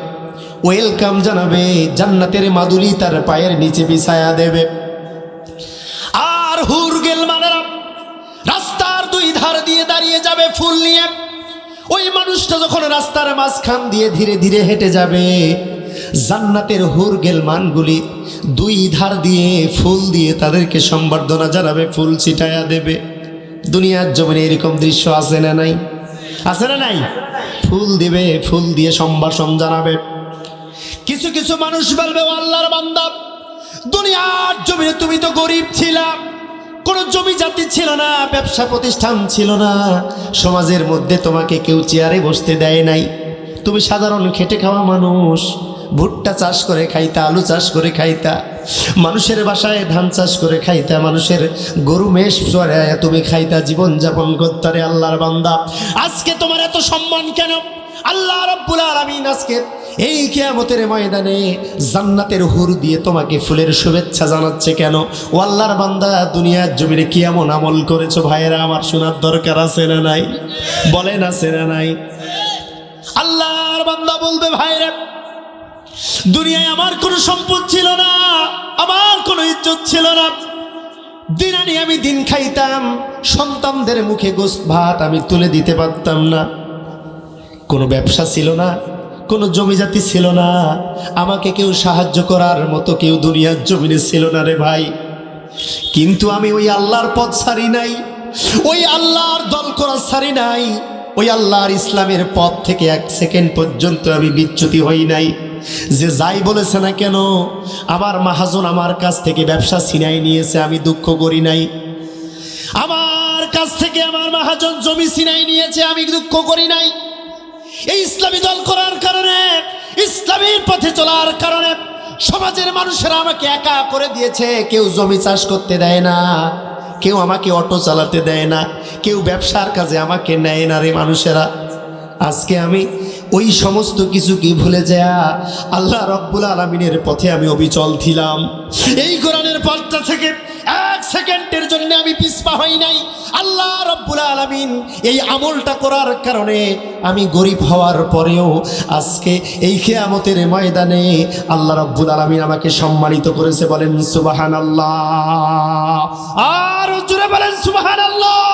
ওয়েলকাম জানাবে, জান্নাতের মাদুলি তার পায়ের নিচে বিছায়া দেবে। আর হুর গেলমানেরা রাস্তার দুই ধার দিয়ে দাঁড়িয়ে যাবে ফুল নিয়ে। ওই মানুষটা যখন রাস্তার মাঝখান দিয়ে ধীরে ধীরে হেঁটে যাবে, জান্নাতের হুর গেলমানগুলি দুই ধার দিয়ে ফুল দিয়ে তাদেরকে সম্বর্ধনা জানাবে, ফুল ছিটায়া দেবে। দুনিয়ার জমিনে এরকম দৃশ্য আছে না নাই? আছে না নাই? ফুল দিবে, ফুল দিয়ে সম্ভাষণ জানাবে। কিছু কিছু মানুষ বলবে, ও আল্লাহর বান্দা, দুনিয়ার জমিনে তুমি তো গরিব ছিলা, কোনো জমি জাতি ছিল না, ব্যবসা প্রতিষ্ঠান ছিল না, সমাজের মধ্যে তোমাকে কেউ চেয়ারে বসতে দেয় নাই, তুমি সাধারণ খেটে খাওয়া মানুষ, ভুট্টা চাষ করে খাইতা, আলু চাষ করে খাইতা, মানুষের বাসায় ধান চাষ করে খাইতা, মানুষের গরু মেষ চড়ায় তুমি খাইতা, জীবনযাপন করতে। রে আল্লাহর বান্দা, আজকে তোমার এত সম্মান কেন? আল্লাহ রাব্বুল আলামিন আজকে এই কিয়ামতের ময়দানে জান্নাতের হুর দিয়ে তোমাকে ফুলের শুভেচ্ছা জানাচ্ছে কেন? ও আল্লাহর বান্দা, দুনিয়ার জমিনে কি এমন আমল করেছো ভাইরা? আমার শোনার দরকার আছে না নাই? বলেন আছে না নাই? আল্লাহর বান্দা বলবে, ভাইরা, দুনিয়ায় আমার কোনো সম্পদ ছিল না, আমার কোনো ইজ্জত ছিল না, দিন আনি আমি দিন খাইতাম, সন্তানদের মুখে গোশত ভাত আমি তুলে দিতে পারতাম না, কোনো ব্যবসা ছিল না, কোনো জমিজাতি ছিল না, আমাকে কেউ সাহায্য করার মতো কেউ দুনিয়ার জমিনে ছিল না রে ভাই। কিন্তু আমি ওই আল্লাহর পথ ছাড়ি নাই, ওই আল্লাহর দল করা ছাড়ি নাই, ওই আল্লাহর ইসলামের পথ থেকে এক সেকেন্ড পর্যন্ত আমি বিচ্যুতি হই নাই। যে যাই বলেছে না কেন, আমার মাহাজন আমার কাছ থেকে ব্যবসা ছিনাই নিয়েছে, আমি দুঃখ করি নাই। আমার কাছ থেকে আমার মাহাজন জমি ছিনাই নিয়েছে, আমি দুঃখ করি নাই। এই ইসলামী দল করার কারণে, ইসলামের পথে চলার কারণে সমাজের মানুষেরা আমাকে একা করে দিয়েছে। কেউ জমি চাষ করতে দেয় না, কেউ আমাকে অটো চালাতে দেয় না, কেউ ব্যবসার কাজে আমাকে নেয় না রে মানুষেরা। আজকে আমি ওই সমস্ত কিছু কি ভুলে যায় আল্লাহ রাব্বুল আলামিনের পথে আমি অবিচল ছিলাম। এই কোরআনের পথটা থেকে এক সেকেন্ডের জন্য আমি পিছপা হই নাই। আল্লাহ রাব্বুল আলামিন এই আমলটা করার কারণে আমি গরিব হওয়ার পরেও আজকে এই কিয়ামতের ময়দানে আল্লাহ রাব্বুল আলামিন আমাকে সম্মানিত করেছে। বলেন সুবহানাল্লাহ, আর জোরে বলেন সুবহানাল্লাহ।